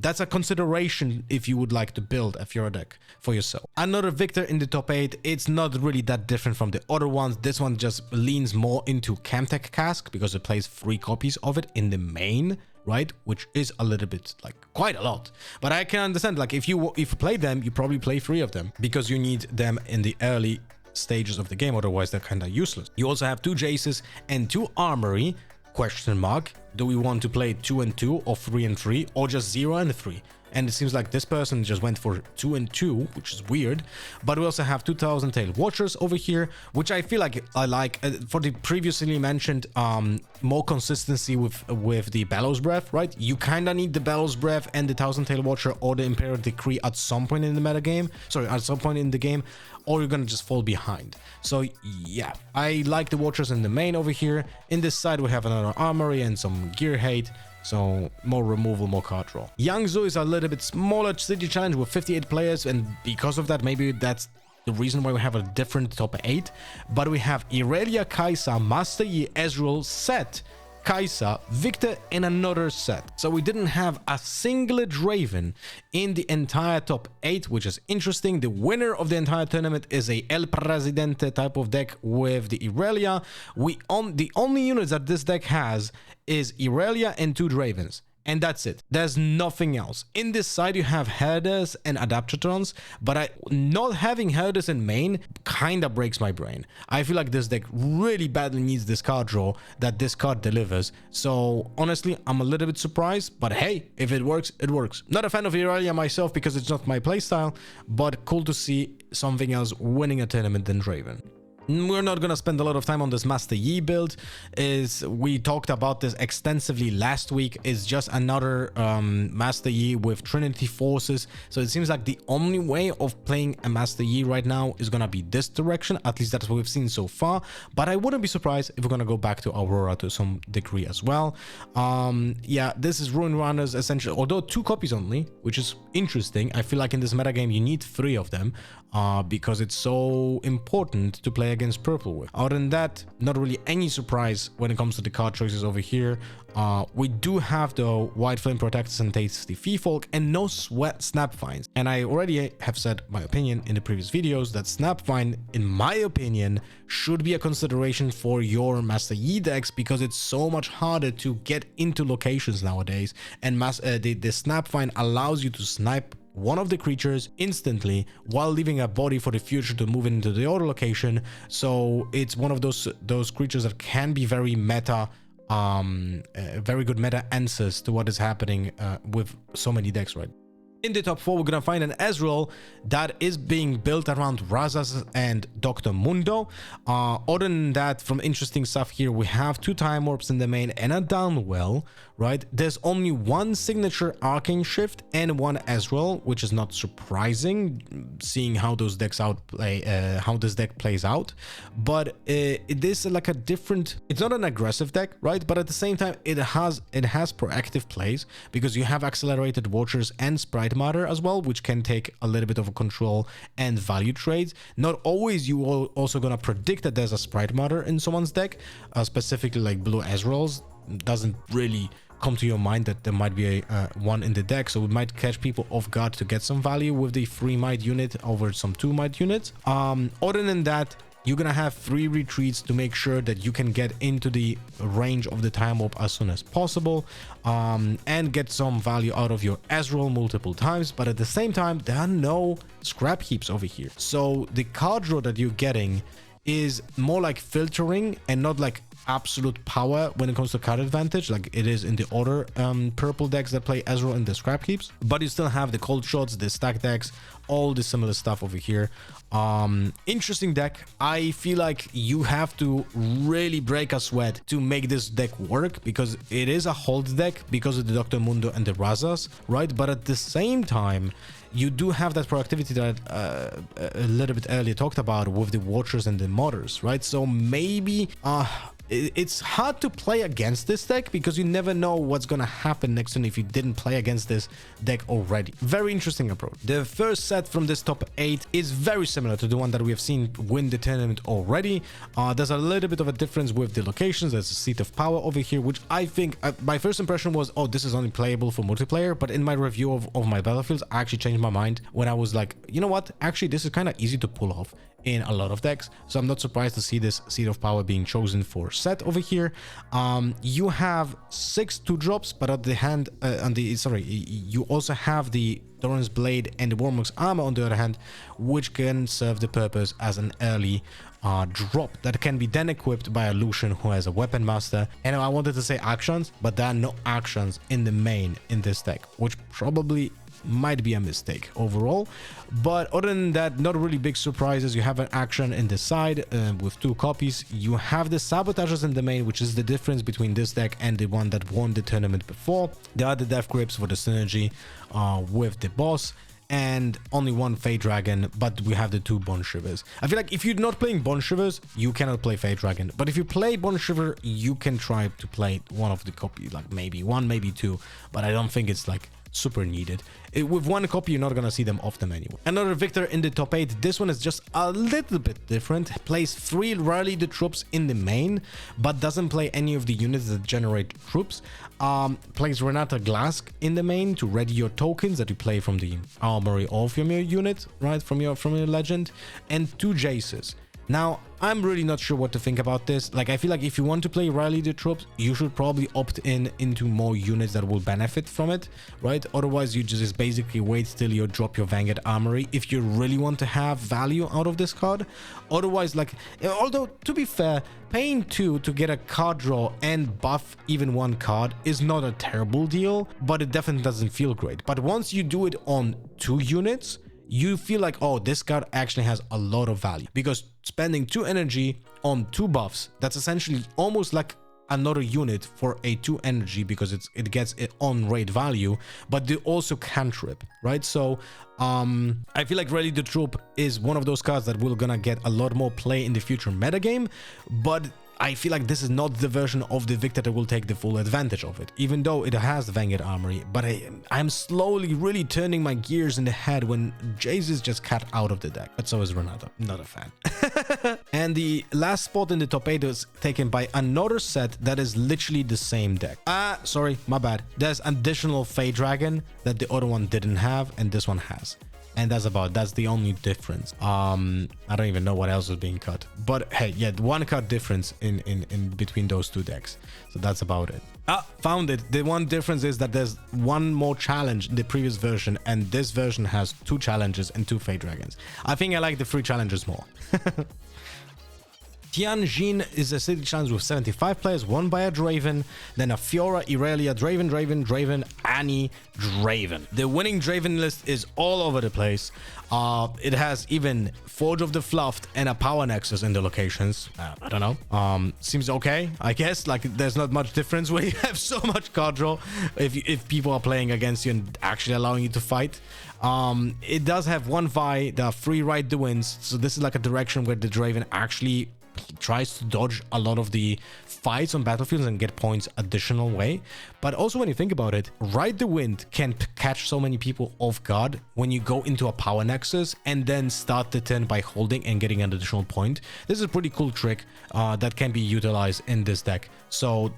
That's a consideration if you would like to build a Fiora deck for yourself. Another Victor in the top 8. It's not really that different from the other ones. This one just leans more into Camtech Cask because it plays 3 copies of it in the main, right? Which is a little bit, like, quite a lot. But I can understand, like, if you play them, you probably play 3 of them because you need them in the early stages of the game, otherwise they're kind of useless. You also have 2 Jaces and 2 Armory, question mark. Do we want to play 2 and 2 or 3 and 3 or just 0 and 3? And it seems like this person just went for 2 and 2, which is weird. But we also have 2,000 Tail Watchers over here, which I feel like I like for the previously mentioned more consistency with the Bellows Breath, right? You kind of need the Bellows Breath and the 1,000 Tail Watcher or the Imperial Decree at some point in the metagame. Sorry, at some point in the game, or you're gonna just fall behind. So yeah, I like the Watchers in the main over here. In this side, we have another Armory and some Gear Hate. So more removal, more card draw. Guangzhou is a little bit smaller city challenge with 58 players, and because of that, maybe that's the reason why we have a different top 8. But we have Irelia, Kai'Sa, Master Yi, Ezreal, SETT, Kai'Sa, Victor, and another SETT. So we didn't have a single Draven in the entire top 8, which is interesting. The winner of the entire tournament is a El Presidente type of deck with the Irelia. The only units that this deck has is Irelia and 2 Dravens. And that's it. There's nothing else. In this side, you have Herders and Adaptatrons, but not having Herders in main kind of breaks my brain. I feel like this deck really badly needs this card draw that this card delivers. So honestly, I'm a little bit surprised, but hey, if it works, it works. Not a fan of Irelia myself because it's not my playstyle, but cool to see something else winning a tournament than Draven. We're not gonna spend a lot of time on this Master Yi build. We talked about this extensively last week. It's just another Master Yi with Trinity Forces. So it seems like the only way of playing a Master Yi right now is gonna be this direction. At least that's what we've seen so far. But I wouldn't be surprised if we're gonna go back to Aurora to some degree as well. Yeah, this is Ruin Runners essentially, although 2 copies only, which is interesting. I feel like in this metagame you need 3 of them because it's so important to play against purple with. Other than that, not really any surprise when it comes to the card choices over here. We do have though White Flame Protectors and Tasty Feefolk and no Sweat Snapvines. And I already have said my opinion in the previous videos that Snapvine, in my opinion, should be a consideration for your Master Yi decks because it's so much harder to get into locations nowadays. And the Snapvine allows you to snipe one of the creatures instantly while leaving a body for the future to move into the other location. So it's one of those creatures that can be very meta, very good meta answers to what is happening with so many decks, right? In the top 4, we're gonna find an Ezreal that is being built around Razas and Dr. Mundo. Other than that, from interesting stuff here, we have 2 Time Warps in the main and a Downwell, right? There's only 1 signature Arcane Shift and 1 Ezreal, which is not surprising, seeing how those decks how this deck plays out. But it is like a different. It's not an aggressive deck, right? But at the same time, it has proactive plays because you have Accelerated Watchers and Sprite Matter as well, which can take a little bit of a control and value trades. Not always you are also gonna predict that there's a Sprite Matter in someone's deck, specifically like blue Ezreals. Doesn't really come to your mind that there might be one in the deck, so it might catch people off guard to get some value with the 3 might unit over some 2 might units. Other than that, you're gonna have 3 retreats to make sure that you can get into the range of the Time Warp as soon as possible, and get some value out of your Ezreal multiple times. But at the same time, there are no scrap heaps over here, so the card draw that you're getting is more like filtering and not like absolute power when it comes to card advantage like it is in the other purple decks that play Ezreal in the scrap heaps. But you still have the cold shots, the stack decks, all the similar stuff over here. Interesting deck. I feel like you have to really break a sweat to make this deck work because it is a hold deck because of the Dr. Mundo and the Razas, right? But at the same time, you do have that proactivity that a little bit earlier talked about with the Watchers and the Modders, right? So maybe It's hard to play against this deck because you never know what's gonna happen next turn if you didn't play against this deck already. Very interesting approach. The first set from this top 8 is very similar to the one that we have seen win the tournament already. There's a little bit of a difference with the locations. There's a seat of power over here, which I think my first impression was, oh, this is only playable for multiplayer. But in my review of my battlefields, I actually changed my mind when I was like, you know what, actually this is kind of easy to pull off in a lot of decks, so I'm not surprised to see this seat of power being chosen for SETT over here. You have 6 2-drops, but at the hand you also have the Doran's Blade and the Warmock's Armor on the other hand, which can serve the purpose as an early drop that can be then equipped by a Lucian who has a Weapon Master. And I wanted to say actions, but there are no actions in the main in this deck, which probably might be a mistake overall. But other than that, not really big surprises. You have an action in the side with 2 copies. You have the Sabotagers in the main, which is the difference between this deck and the one that won the tournament before. There are the Death Grips for the synergy with the boss, and only 1 Fate Dragon, but we have the 2 Bone Shivers. I feel like if you're not playing Bone Shivers, you cannot play Fate Dragon. But if you play Bone Shiver, you can try to play one of the copies, like maybe 1, maybe 2, but I don't think it's like super needed. With 1 copy, you're not gonna see them often anyway. Another victor in the top 8. This one is just a little bit different. Plays 3 rarely the troops in the main, but doesn't play any of the units that generate troops. Plays Renata Glask in the main to ready your tokens that you play from the armory or from your unit, right, from your legend, and 2 Jaces. Now, I'm really not sure what to think about this. Like, I feel like if you want to play rally the troops, you should probably opt into more units that will benefit from it, right? Otherwise, you just basically wait till you drop your Vanguard Armory if you really want to have value out of this card. Otherwise, like, although, to be fair, paying 2 to get a card draw and buff even 1 card is not a terrible deal, but it definitely doesn't feel great. But once you do it on 2 units, you feel like, oh, this card actually has a lot of value, because spending 2 energy on 2 buffs, that's essentially almost like another unit for a 2 energy, because it gets it on raid value, but they also cantrip, right? So I feel like Rally the Troop is one of those cards that will gonna get a lot more play in the future metagame, but I feel like this is not the version of the Victor that will take the full advantage of it, even though it has the Vanguard Armory. But I'm slowly really turning my gears in the head when Jace is just cut out of the deck. But so is Renata. Not a fan. And the last spot in the top 8 is taken by another set that is literally the same deck. Sorry, my bad. There's additional Fate Dragon that the other one didn't have, and this one has. And that's the only difference. I don't even know what else was being cut, but hey, yeah, 1 card difference in between those 2 decks, so that's about it. Found it. The one difference is that there's 1 more challenge in the previous version, and this version has 2 challenges and 2 Fate Dragons. I think I like the 3 challenges more. Tianjin is a city challenge with 75 players, won by a Draven, then a Fiora, Irelia, Draven, Annie, Draven. The winning Draven list is all over the place. It has even Forge of the Fluffed and a Power Nexus in the locations. I don't know. Seems okay, I guess. Like, there's not much difference when you have so much card draw if people are playing against you and actually allowing you to fight. It does have 1 Vi, the free ride the wins, so this is like a direction where the Draven actually tries to dodge a lot of the fights on battlefields and get points additional way. But also, when you think about it, Ride the Wind can catch so many people off guard when you go into a Power Nexus and then start the turn by holding and getting an additional point. This is a pretty cool trick that can be utilized in this deck, so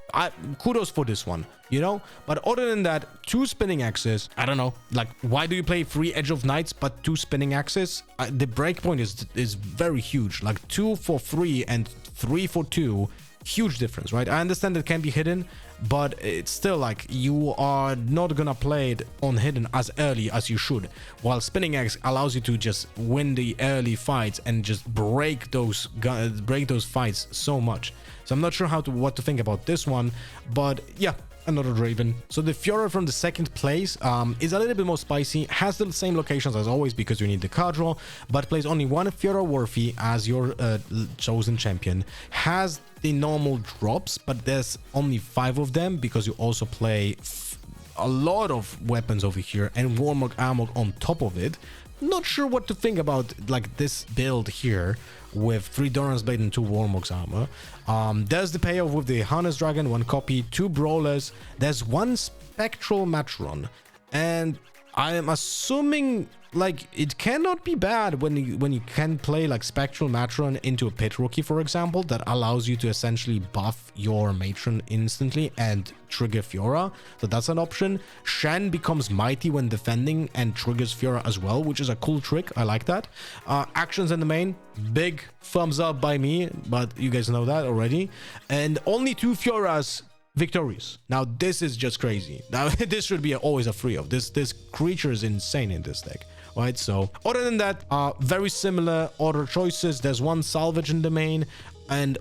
kudos for this one, you know. But other than that, 2 spinning axes, I don't know, like, why do you play 3 Edge of Knights but 2 spinning axes? The breakpoint is very huge, like 2 for 3 and 3 for 2. Huge difference, right? I understand it can be hidden, but it's still like you are not gonna play it on hidden as early as you should, while spinning axe allows you to just win the early fights and just break those fights so much. So I'm not sure what to think about this one, but yeah, another Draven. So the Fiora from the 2nd place is a little bit more spicy, has the same locations as always because you need the card draw, but plays only 1 Fiora Worthy as your chosen champion. Has the normal drops, but there's only 5 of them because you also play a lot of weapons over here and Warmock Armor on top of it. not sure what to think about like this build here with 3 Doran's Blade and 2 Warmog's armor. There's the payoff with the Harness Dragon, 1 copy, 2 Brawlers. There's 1 Spectral Matron, and I am assuming like it cannot be bad when you can play like Spectral Matron into a Pit Rookie, for example, that allows you to essentially buff your Matron instantly and trigger Fiora. So that's an option. Shen becomes mighty when defending and triggers Fiora as well, which is a cool trick. I like that. Actions in the main, big thumbs up by me, but you guys know that already. And only 2 Fioras victorious. Now this is just crazy. Now this should be always a free of. This creature is insane in this deck, right? So other than that, very similar order choices. There's 1 salvage in the main and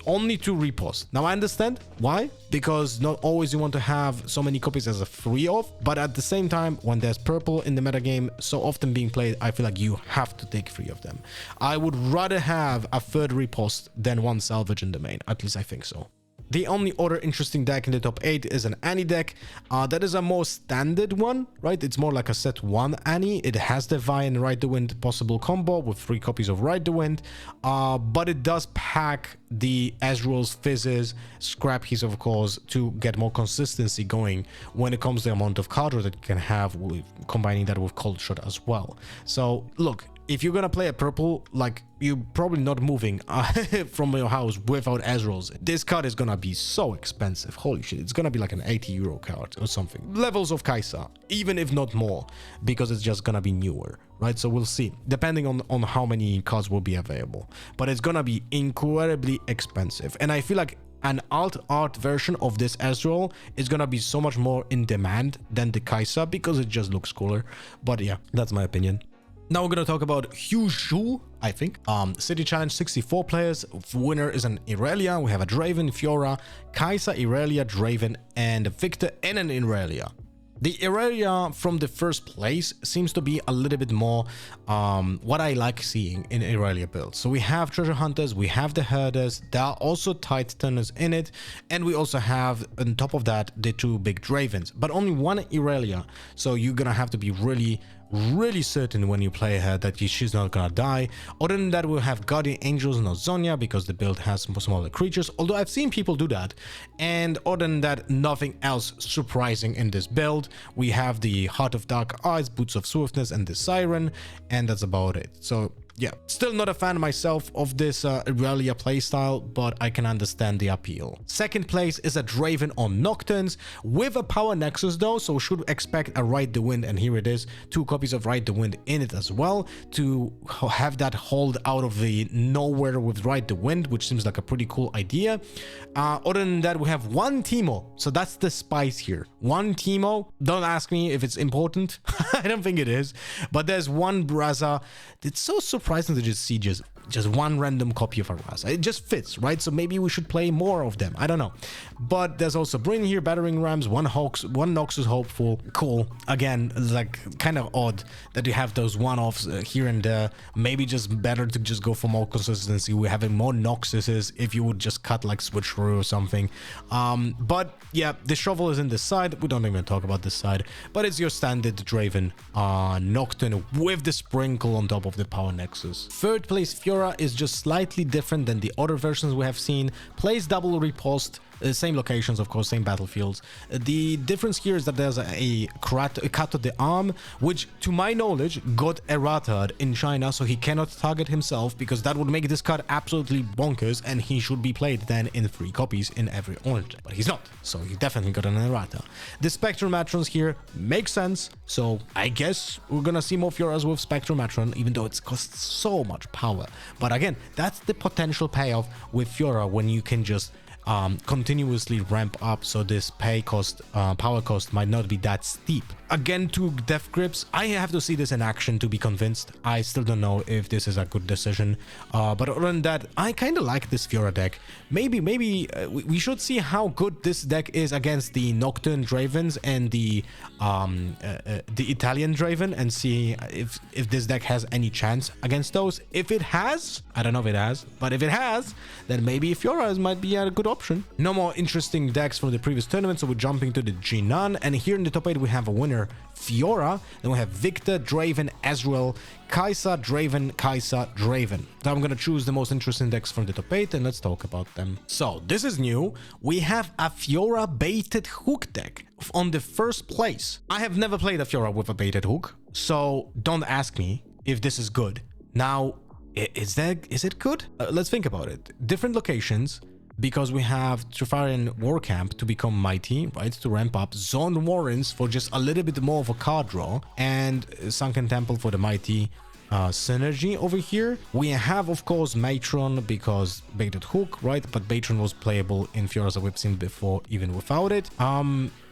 only 2 repost. Now I understand why, because not always you want to have so many copies as a free of, but at the same time, when there's purple in the metagame so often being played, I feel like you have to take 3 of them. I would rather have a 3rd repost than 1 salvage in the main. At least I think so. The only other interesting deck in the top 8 is an Annie deck. That is a more standard one, right? It's more like a set 1 Annie. It has the Vi and Ride the Wind possible combo with 3 copies of Ride the Wind, but it does pack the Ezreal's Fizzes, Scrap Keys, of course, to get more consistency going when it comes to the amount of card draw that you can have, with combining that with Cold Shot as well. So look, if you're gonna play a purple, like, you're probably not moving from your house without Ezreal's. This card is gonna be so expensive. Holy shit, it's gonna be like an 80 euro card or something. Levels of Kai'Sa, even if not more, because it's just gonna be newer, right? So we'll see, depending on how many cards will be available. But it's gonna be incredibly expensive. And I feel like an alt art version of this Ezreal is gonna be so much more in demand than the Kai'Sa because it just looks cooler. But yeah, that's my opinion. Now we're going to talk about Huzhou, I think. City Challenge, 64 players. Winner is an Irelia. We have a Draven, Fiora, Kai'Sa, Irelia, Draven, and Victor, and an Irelia. The Irelia from the first place seems to be a little bit more what I like seeing in Irelia builds. So we have Treasure Hunters, we have the Herders, there are also Titaners in it, and we also have, on top of that, the 2 big Dravens, but only 1 Irelia. So you're gonna have to be really certain when you play her that she's not gonna die. Other than that, we'll have Guardian Angels, not Zonya, because the build has some smaller creatures, although I've seen people do that. And other than that, nothing else surprising in this build. We have the Heart of Dark Eyes, Boots of Swiftness, and the Siren, and that's about it. So yeah, still not a fan myself of this Irelia playstyle, but I can understand the appeal. Second place is a Draven on Nocturnes with a Power Nexus though, so should expect a Ride the Wind, and here it is, 2 copies of Ride the Wind in it as well, to have that hold out of the nowhere with Ride the Wind, which seems like a pretty cool idea. Other than that, we have 1 Teemo, so that's the spice here. 1 Teemo, don't ask me if it's important, I don't think it is, but there's 1 Braza. It's so surprising to just see just 1 random copy of a Raza. It just fits, right? So maybe we should play more of them. I don't know. But there's also Bryn here, Battering Rams, 1 Hawks, 1 Noxus Hopeful. Cool. Again, like kind of odd that you have those one-offs here and there. Maybe just better to just go for more consistency. We're having more Noxuses if you would just cut like Switcheroo or something. But yeah, the Shovel is in this side. We don't even talk about this side. But it's your standard Draven Nocturne with the sprinkle on top of the Power Nexus. Third place, Fiora, is just slightly different than the other versions we have seen. Plays double riposte, same locations, of course, same battlefields. The difference here is that there's a cut of the arm, which to my knowledge got errataed in China, so he cannot target himself, because that would make this card absolutely bonkers, and he should be played then in 3 copies in every orange, but he's not, so he definitely got an errata. The Spectral Matrons here make sense, so I guess we're gonna see more Fioras with Spectral Matron, even though it costs so much power. But again, that's the potential payoff with Fiora when you can just continuously ramp up, so this power cost might not be that steep. Again, 2 Death Grips. I have to see this in action to be convinced. I still don't know if this is a good decision, but other than that, I kind of like this Fiora deck. Maybe we should see how good this deck is against the Nocturne Dravens and the Italian Draven, and see if this deck has any chance against those. If it has, I don't know if it has, but if it has, then maybe Fiora might be a good option. option. No more interesting decks from the previous tournament, so we're jumping to the Jinan. And here in the top 8, we have a winner, Fiora. Then we have Victor, Draven, Ezreal, Kai'Sa, Draven, Kai'Sa, Draven. Now I'm going to choose the most interesting decks from the top 8 and let's talk about them. So this is new. We have a Fiora baited hook deck on the first place. I have never played a Fiora with a baited hook, so don't ask me if this is good. Now, is it good? Let's think about it. Different locations, because we have Trifarian War Camp to become mighty, right? To ramp up. Zone Warrens for just a little bit more of a card draw. And Sunken Temple for the mighty synergy over here. We have, of course, Matron because baited hook, right? But Matron was playable in Fiora's Whip Sim before, even without it.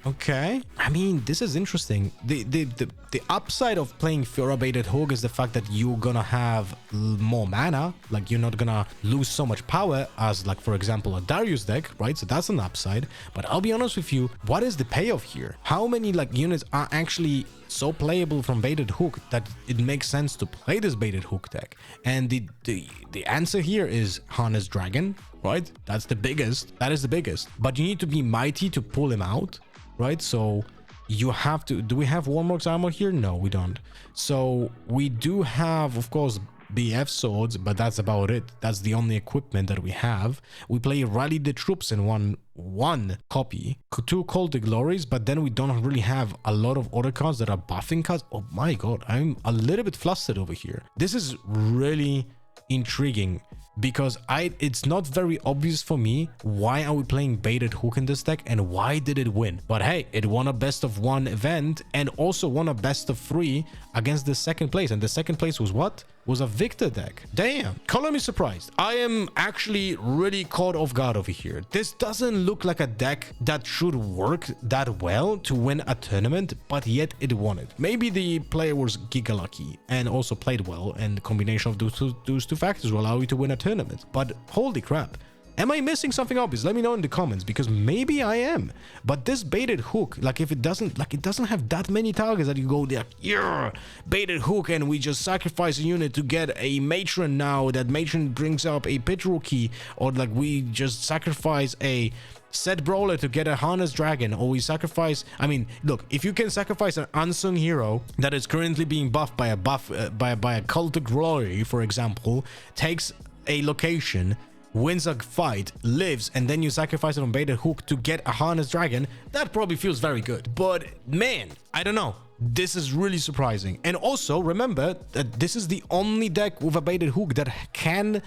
Okay. I mean, this is interesting. The upside of playing Fiora baited hook is the fact that you're gonna have more mana. Like, you're not gonna lose so much power as, like, for example, a Darius deck, right? So that's an upside. But I'll be honest with you, what is the payoff here? How many, like, units are actually so playable from baited hook that it makes sense to play this baited hook deck? And the answer here is Harness Dragon, right? That's the biggest. That is the biggest. But you need to be mighty to pull him out, right? So you have to... Do we have Warmorg's armor here? No, we don't. So we do have, of course, BF swords, but that's about it. That's the only equipment that we have. We play Rally the Troops in one copy, 2 Call the Glories, but then we don't really have a lot of other cards that are buffing cards. Oh my god, I'm a little bit flustered over here. This is really intriguing because it's not very obvious for me why are we playing baited hook in this deck and why did it win. But hey, it won a best of 1 event and also won a best of 3 against the second place, and the second place was what? Was a Victor deck. Damn, color me surprised. I am actually really caught off guard over here. This doesn't look like a deck that should work that well to win a tournament, but yet it won it. Maybe the player was giga lucky and also played well, and the combination of those two factors will allow you to win a tournament. But holy crap. Am I missing something obvious? Let me know in the comments, because maybe I am. But this baited hook, like, if it doesn't have that many targets that you go there, yeah, baited hook, and we just sacrifice a unit to get a Matron now, that Matron brings up a Pit Rookie, or like we just sacrifice a SETT Brawler to get a Harness Dragon, or we sacrifice... I mean, look, if you can sacrifice an unsung hero that is currently being buffed by a Cult of Glory, for example, takes a location, wins a fight, lives, and then you sacrifice it on baited hook to get a Harness Dragon, that probably feels very good. But man, I don't know. This is really surprising. And also remember that this is the only deck with a baited hook that can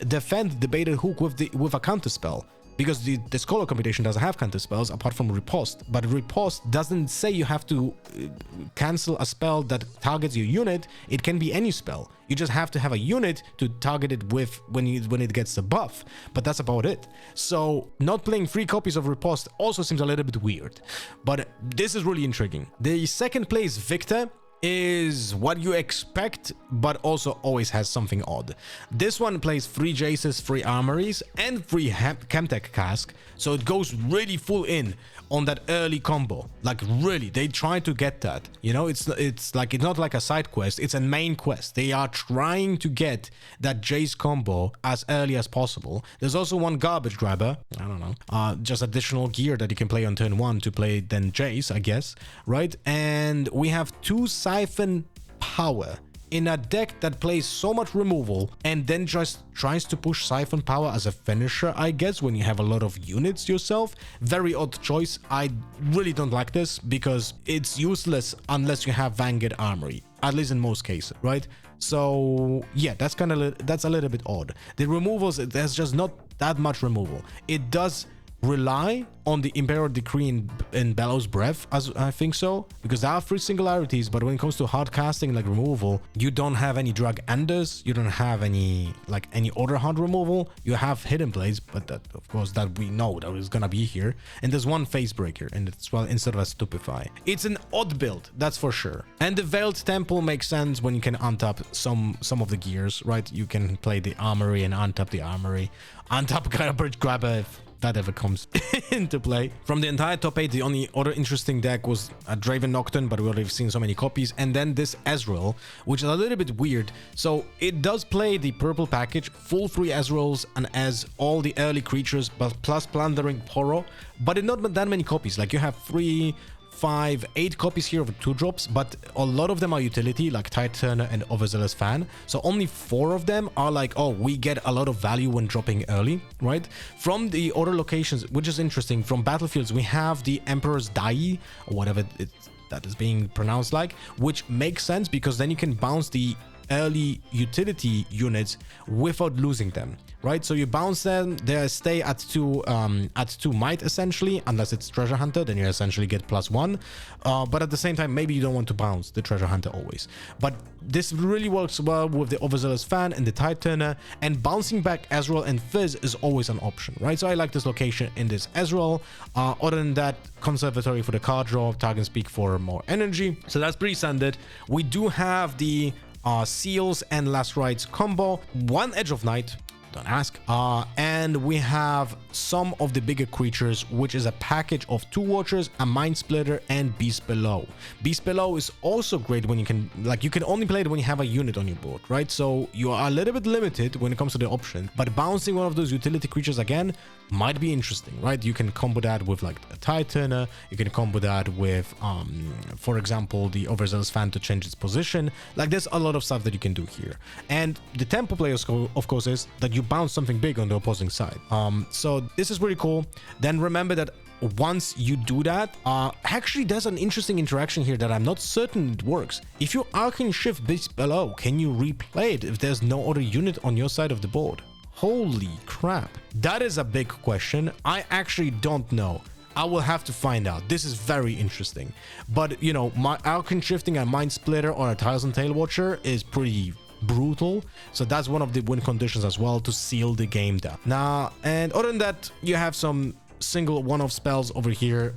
defend the baited hook with a counter spell. Because the Scholar competition doesn't have counter spells apart from Riposte, but Riposte doesn't say you have to cancel a spell that targets your unit. It can be any spell. You just have to have a unit to target it with when it gets the buff, but that's about it. So not playing 3 copies of Riposte also seems a little bit weird, but this is really intriguing. The second place Victor is what you expect, but also always has something odd. This one plays 3 Jaces, 3 Armories, and 3 Chemtech Cask, so it goes really full in on that early combo. Like, really, they try to get that. You know, it's not like a side quest, it's a main quest. They are trying to get that Jace combo as early as possible. There's also 1 Garbage Grabber, I don't know, just additional gear that you can play on turn 1 to play then Jace, I guess, right? And we have 2 Siphon Power in a deck that plays so much removal and then just tries to push Siphon Power as a finisher, I guess, when you have a lot of units yourself. Very odd choice. I really don't like this because it's useless unless you have Vanguard Armory, at least in most cases, right? So yeah, that's a little bit odd. The removals, there's just not that much removal. It does rely on the Imperial Decree in Bellows Breath, as I think so, because there are 3 singularities, but when it comes to hard casting like removal, you don't have any Drug Enders, you don't have any other hard removal. You have Hidden Blades, but that, of course, that we know that is gonna be here, and there's 1 Face Breaker, and it's, well, instead of a Stupefy. It's an odd build, that's for sure. And the Veiled Temple makes sense when you can untap some of the gears, right? You can play the Armory and untap the Armory, untap Garbage Grabber that ever comes into play. From the entire top 8, the only other interesting deck was a Draven Nocturne, but we already seen so many copies. And then this Ezreal, which is a little bit weird. So it does play the purple package, full 3 Ezreals, and as all the early creatures, but plus Plundering Poro, but it not that many copies. Like you have 3, 5, 8 copies here of 2 drops, but a lot of them are utility, like Tide Turner and Overzealous Fan. So only 4 of them are like, oh, we get a lot of value when dropping early, right? From the other locations, which is interesting, from battlefields, we have the Emperor's Dai, or whatever that is being pronounced like, which makes sense because then you can bounce the early utility units without losing them, right? So you bounce them, they stay at 2 might essentially, unless it's Treasure Hunter, then you essentially get +1. But at the same time, maybe you don't want to bounce the Treasure Hunter always. But this really works well with the Overzealous Fan and the Tide Turner, and bouncing back Ezreal and Fizz is always an option, right? So I like this location in this Ezreal. Other than that, Conservatory for the card draw, Target Speak for more energy. So that's pretty standard. We do have the Seals and Last Rites combo, 1 Edge of Night, don't ask, and we have some of the bigger creatures, which is a package of 2 Watchers, a Mind Splitter, and Beast Below. Beast Below is also great when you can, like, you can only play it when you have a unit on your board, right? So you are a little bit limited when it comes to the option, but bouncing one of those utility creatures again might be interesting, right? You can combo that with like a Tide Turner, you can combo that with for example, the Overzealous Fan to change its position. Like, there's a lot of stuff that you can do here, and the tempo players, of course, is that you bounce something big on the opposing side. So this is really cool. Then remember that once you do that, actually there's an interesting interaction here that I'm not certain it works. If you Arcane Shift Beast Below, can you replay it if there's no other unit on your side of the board? Holy crap, that is a big question. I actually don't know. I will have to find out. This is very interesting. But you know, my Arcane Shifting a Mind Splitter or a Tiles and Tail Watcher is pretty brutal, so that's one of the win conditions as well to seal the game down. Now, and other than that, you have some single one-off spells over here,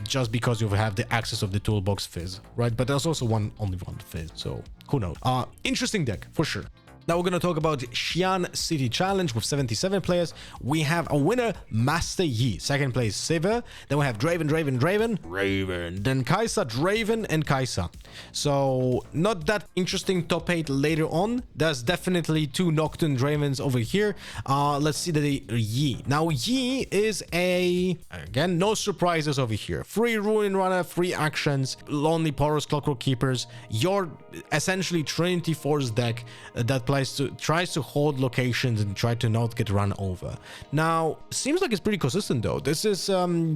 just because you have the access of the toolbox Fizz, right? But there's also only one Fizz, so who knows. Interesting deck for sure. Now we're going to talk about Xi'an City Challenge with 77 players. We have a winner, Master Yi. Second place, Sivir. Then we have Draven, then Kai'Sa, Draven, and Kai'Sa. So not that interesting top 8 later on. There's definitely 2 Nocturne Dravens over here. Let's see the Yi. Now Yi is again, no surprises over here. Free Ruin Runner, free actions, Lonely Porous, Clockwork Keepers. Your essentially Trinity Force deck that tries to hold locations and try to not get run over. Now, seems like it's pretty consistent though. This is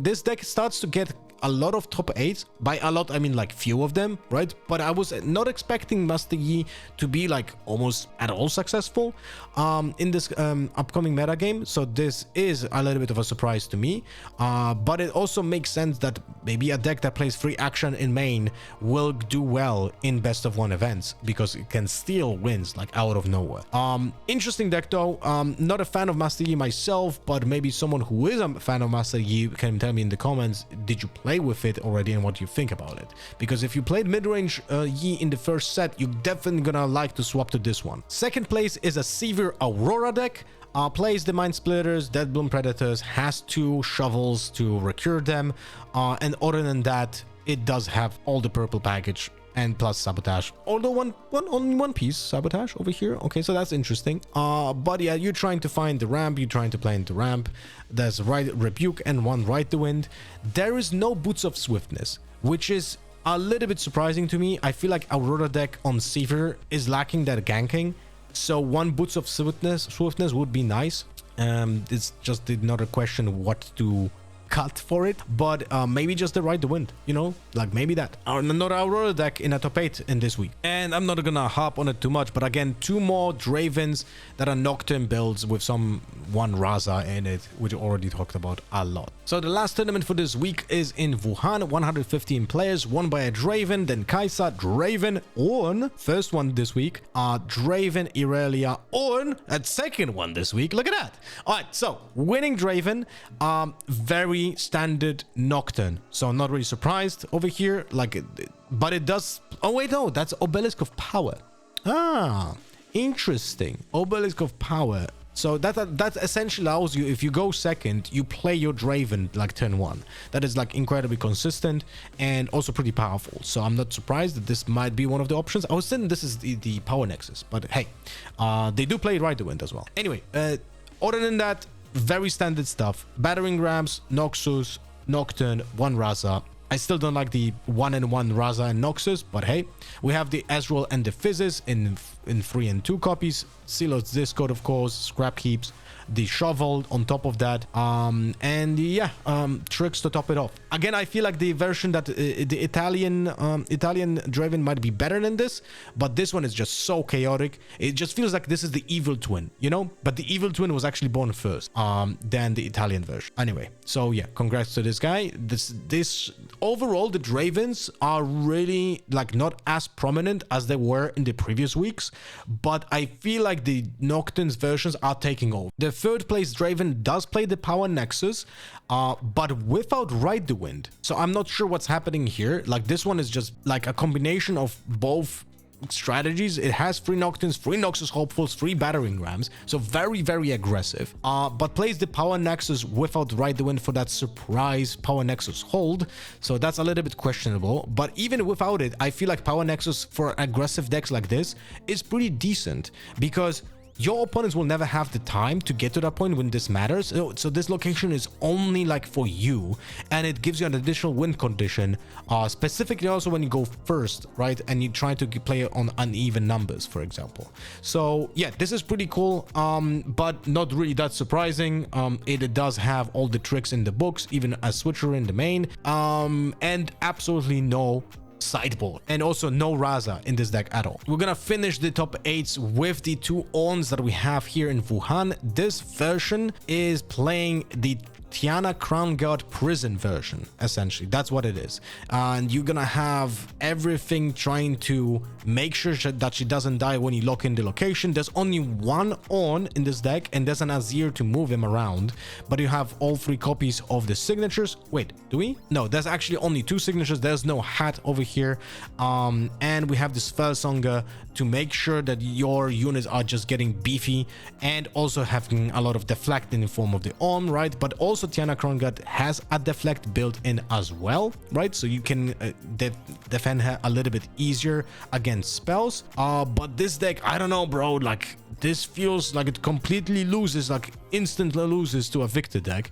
this deck starts to get a lot of top 8s. By a lot, I mean like few of them, right? But I was not expecting Master Yi to be like almost at all successful in this upcoming meta game. So this is a little bit of a surprise to me. But it also makes sense that maybe a deck that plays free action in main will do well in best of 1 events because it can steal wins like out of nowhere. Interesting deck though. Not a fan of Master Yi myself, but maybe someone who is a fan of Master Yi can tell me in the comments, did you play with it already and what you think about it? Because if you played mid-range Yi in the first set, you're definitely gonna like to swap to this one. Second place is a Sivir Aurora deck. Plays the Mind Splitters, Deadbloom Predators, has 2 shovels to recur them, and other than that, it does have all the purple package and plus Sabotage, although only one piece Sabotage over here. Okay, so that's interesting. But yeah, you're trying to find the ramp, you're trying to play into ramp. There's Rebuke and 1 Ride the Wind. There is no Boots of Swiftness, which is a little bit surprising to me. I feel like Aurora deck on Sivir is lacking that ganking, so 1 Boots of Swiftness would be nice. It's just another question what to cut for it, but maybe just the Ride the Wind, you know, like maybe that. Another Aurora deck in a top 8 in this week. And I'm not gonna hop on it too much, but again, 2 more Dravens that are Nocturne builds with some 1 Raza in it, which we already talked about a lot. So the last tournament for this week is in Wuhan, 115 players, won by a Draven, then Kai'Sa, Draven, Ornn, first one this week, Draven, Irelia, Ornn, and second one this week. Look at that. All right, so winning Draven, very standard Nocturne, so I'm not really surprised over here, like, but it does. Oh wait, no, that's Obelisk of Power. Interesting. Obelisk of Power So that essentially allows you, if you go second, you play your Draven like turn 1. That is like incredibly consistent and also pretty powerful. So I'm not surprised that this might be one of the options. I was thinking this is the power nexus, but hey, they do play Ride the Wind as well. Anyway, other than that, very standard stuff. Battering Rams, Noxus, Nocturne, 1 Raza. I still don't like the 1-and-1 Raza and Noxus, but hey, we have the Ezreal and the Fizzes in 3 and 2 copies. Silos Discord, of course, Scrap Heaps, the Shovel on top of that, and yeah, Tricks to top it off. Again, I feel like the version that the Italian Draven might be better than this, but this one is just so chaotic. It just feels like this is the evil twin, you know? But the evil twin was actually born first, than the Italian version. Anyway, so yeah, congrats to this guy. This overall, the Dravens are really like not as prominent as they were in the previous weeks, but I feel like the Nocturne's versions are taking over. The third place Draven does play the Power Nexus, but without Ride the Wind. So I'm not sure what's happening here. Like this one is just like a combination of both strategies. It has 3 Nocturnes, 3 Noxus Hopefuls, 3 Battering Rams, so very, very aggressive, but plays the Power Nexus without Ride the Wind for that surprise Power Nexus hold, so that's a little bit questionable. But even without it, I feel like Power Nexus for aggressive decks like this is pretty decent, because your opponents will never have the time to get to that point when this matters. So this location is only like for you, and it gives you an additional win condition, specifically also when you go first, right? And you try to play on uneven numbers, for example. So yeah, this is pretty cool, but not really that surprising. It does have all the tricks in the books, even a switcher in the main, and absolutely no sideboard, and also no Raza in this deck at all. We're gonna finish the top 8s with the 2 Orns that we have here in Wuhan. This version is playing the Tiana Crown Guard prison version, essentially. That's what it is. And you're gonna have everything trying to make sure that she doesn't die when you lock in the location. There's only 1 Ornn in this deck, and there's an Azir to move him around, but you have all 3 copies of the signatures. Wait, do we? No, there's actually only 2 signatures. There's no hat over here, and we have this Felsonga to make sure that your units are just getting beefy, and also having a lot of deflect in the form of the Ornn, right? But also Tiana Krongard has a deflect built in as well, right? So you can defend her a little bit easier against spells. But this deck, I don't know, bro, like this feels like it completely loses, like instantly loses to a Victor deck.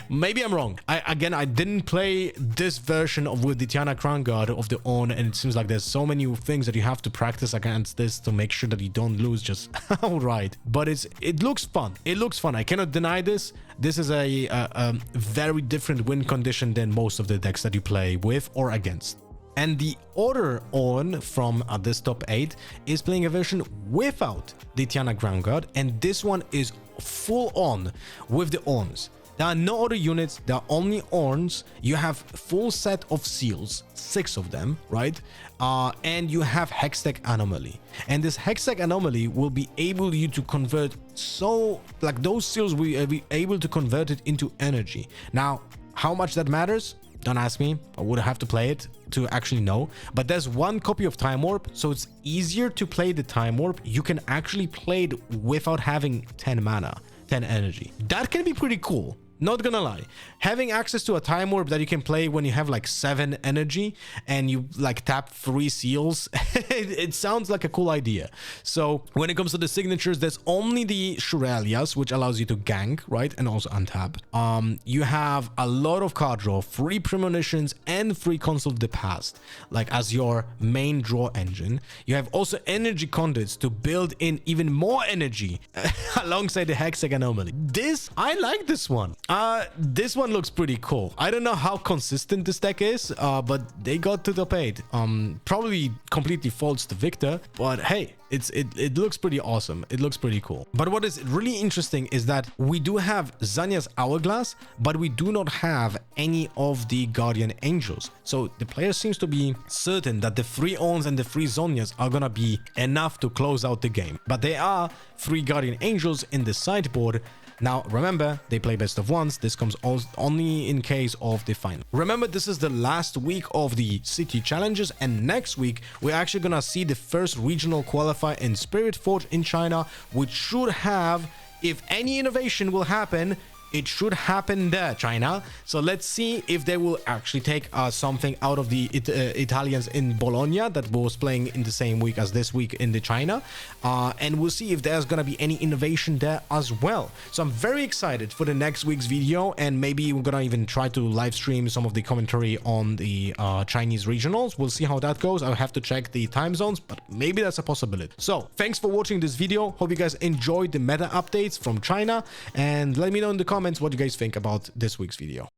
Maybe I'm wrong. I didn't play this version with the Tiana Crown Guard of the Ornn, and it seems like there's so many things that you have to practice against this to make sure that you don't lose just outright. But it looks fun. It looks fun. I cannot deny this. This is a very different win condition than most of the decks that you play with or against. And the other Ornn from this top 8 is playing a version without the Tiana Crown Guard, and this one is full on with the Ornns. There are no other units, there are only Ornns. You have full set of seals, 6 of them, right? And you have Hextech Anomaly. And this Hextech Anomaly will be able you to convert, so like those seals will be able to convert it into energy. Now, how much that matters? Don't ask me. I would have to play it to actually know. But there's 1 copy of Time Warp, so it's easier to play the Time Warp. You can actually play it without having 10 mana, 10 energy. That can be pretty cool. Not gonna lie, having access to a Time Warp that you can play when you have like 7 energy and you like tap 3 seals, it sounds like a cool idea. So when it comes to the signatures, there's only the Shurelias, which allows you to gank, right, and also untap. You have a lot of card draw, 3 premonitions, and 3 Consult the Past, like as your main draw engine. You have also energy conduits to build in even more energy alongside the Hextech Anomaly. I like this one. This one looks pretty cool. I don't know how consistent this deck is, but they got to top 8. Probably completely false to Victor, but hey, it looks pretty awesome. It looks pretty cool. But what is really interesting is that we do have Zanya's Hourglass, but we do not have any of the Guardian Angels. So the player seems to be certain that the 3 Ornns and the 3 Zonyas are gonna be enough to close out the game. But there are 3 Guardian Angels in the sideboard, Now, remember, they play best of ones. This comes only in case of the final. Remember, this is the last week of the city challenges, and next week we're actually gonna see the first regional qualifier in Spiritforged in China, which should have, if any innovation will happen, it should happen there, China. So let's see if they will actually take something out of the Italians in Bologna that was playing in the same week as this week in the China. And we'll see if there's gonna be any innovation there as well. So I'm very excited for the next week's video, and maybe we're gonna even try to live stream some of the commentary on the Chinese regionals. We'll see how that goes. I'll have to check the time zones, but maybe that's a possibility. So thanks for watching this video. Hope you guys enjoyed the meta updates from China, and let me know in the comments what you guys think about this week's video.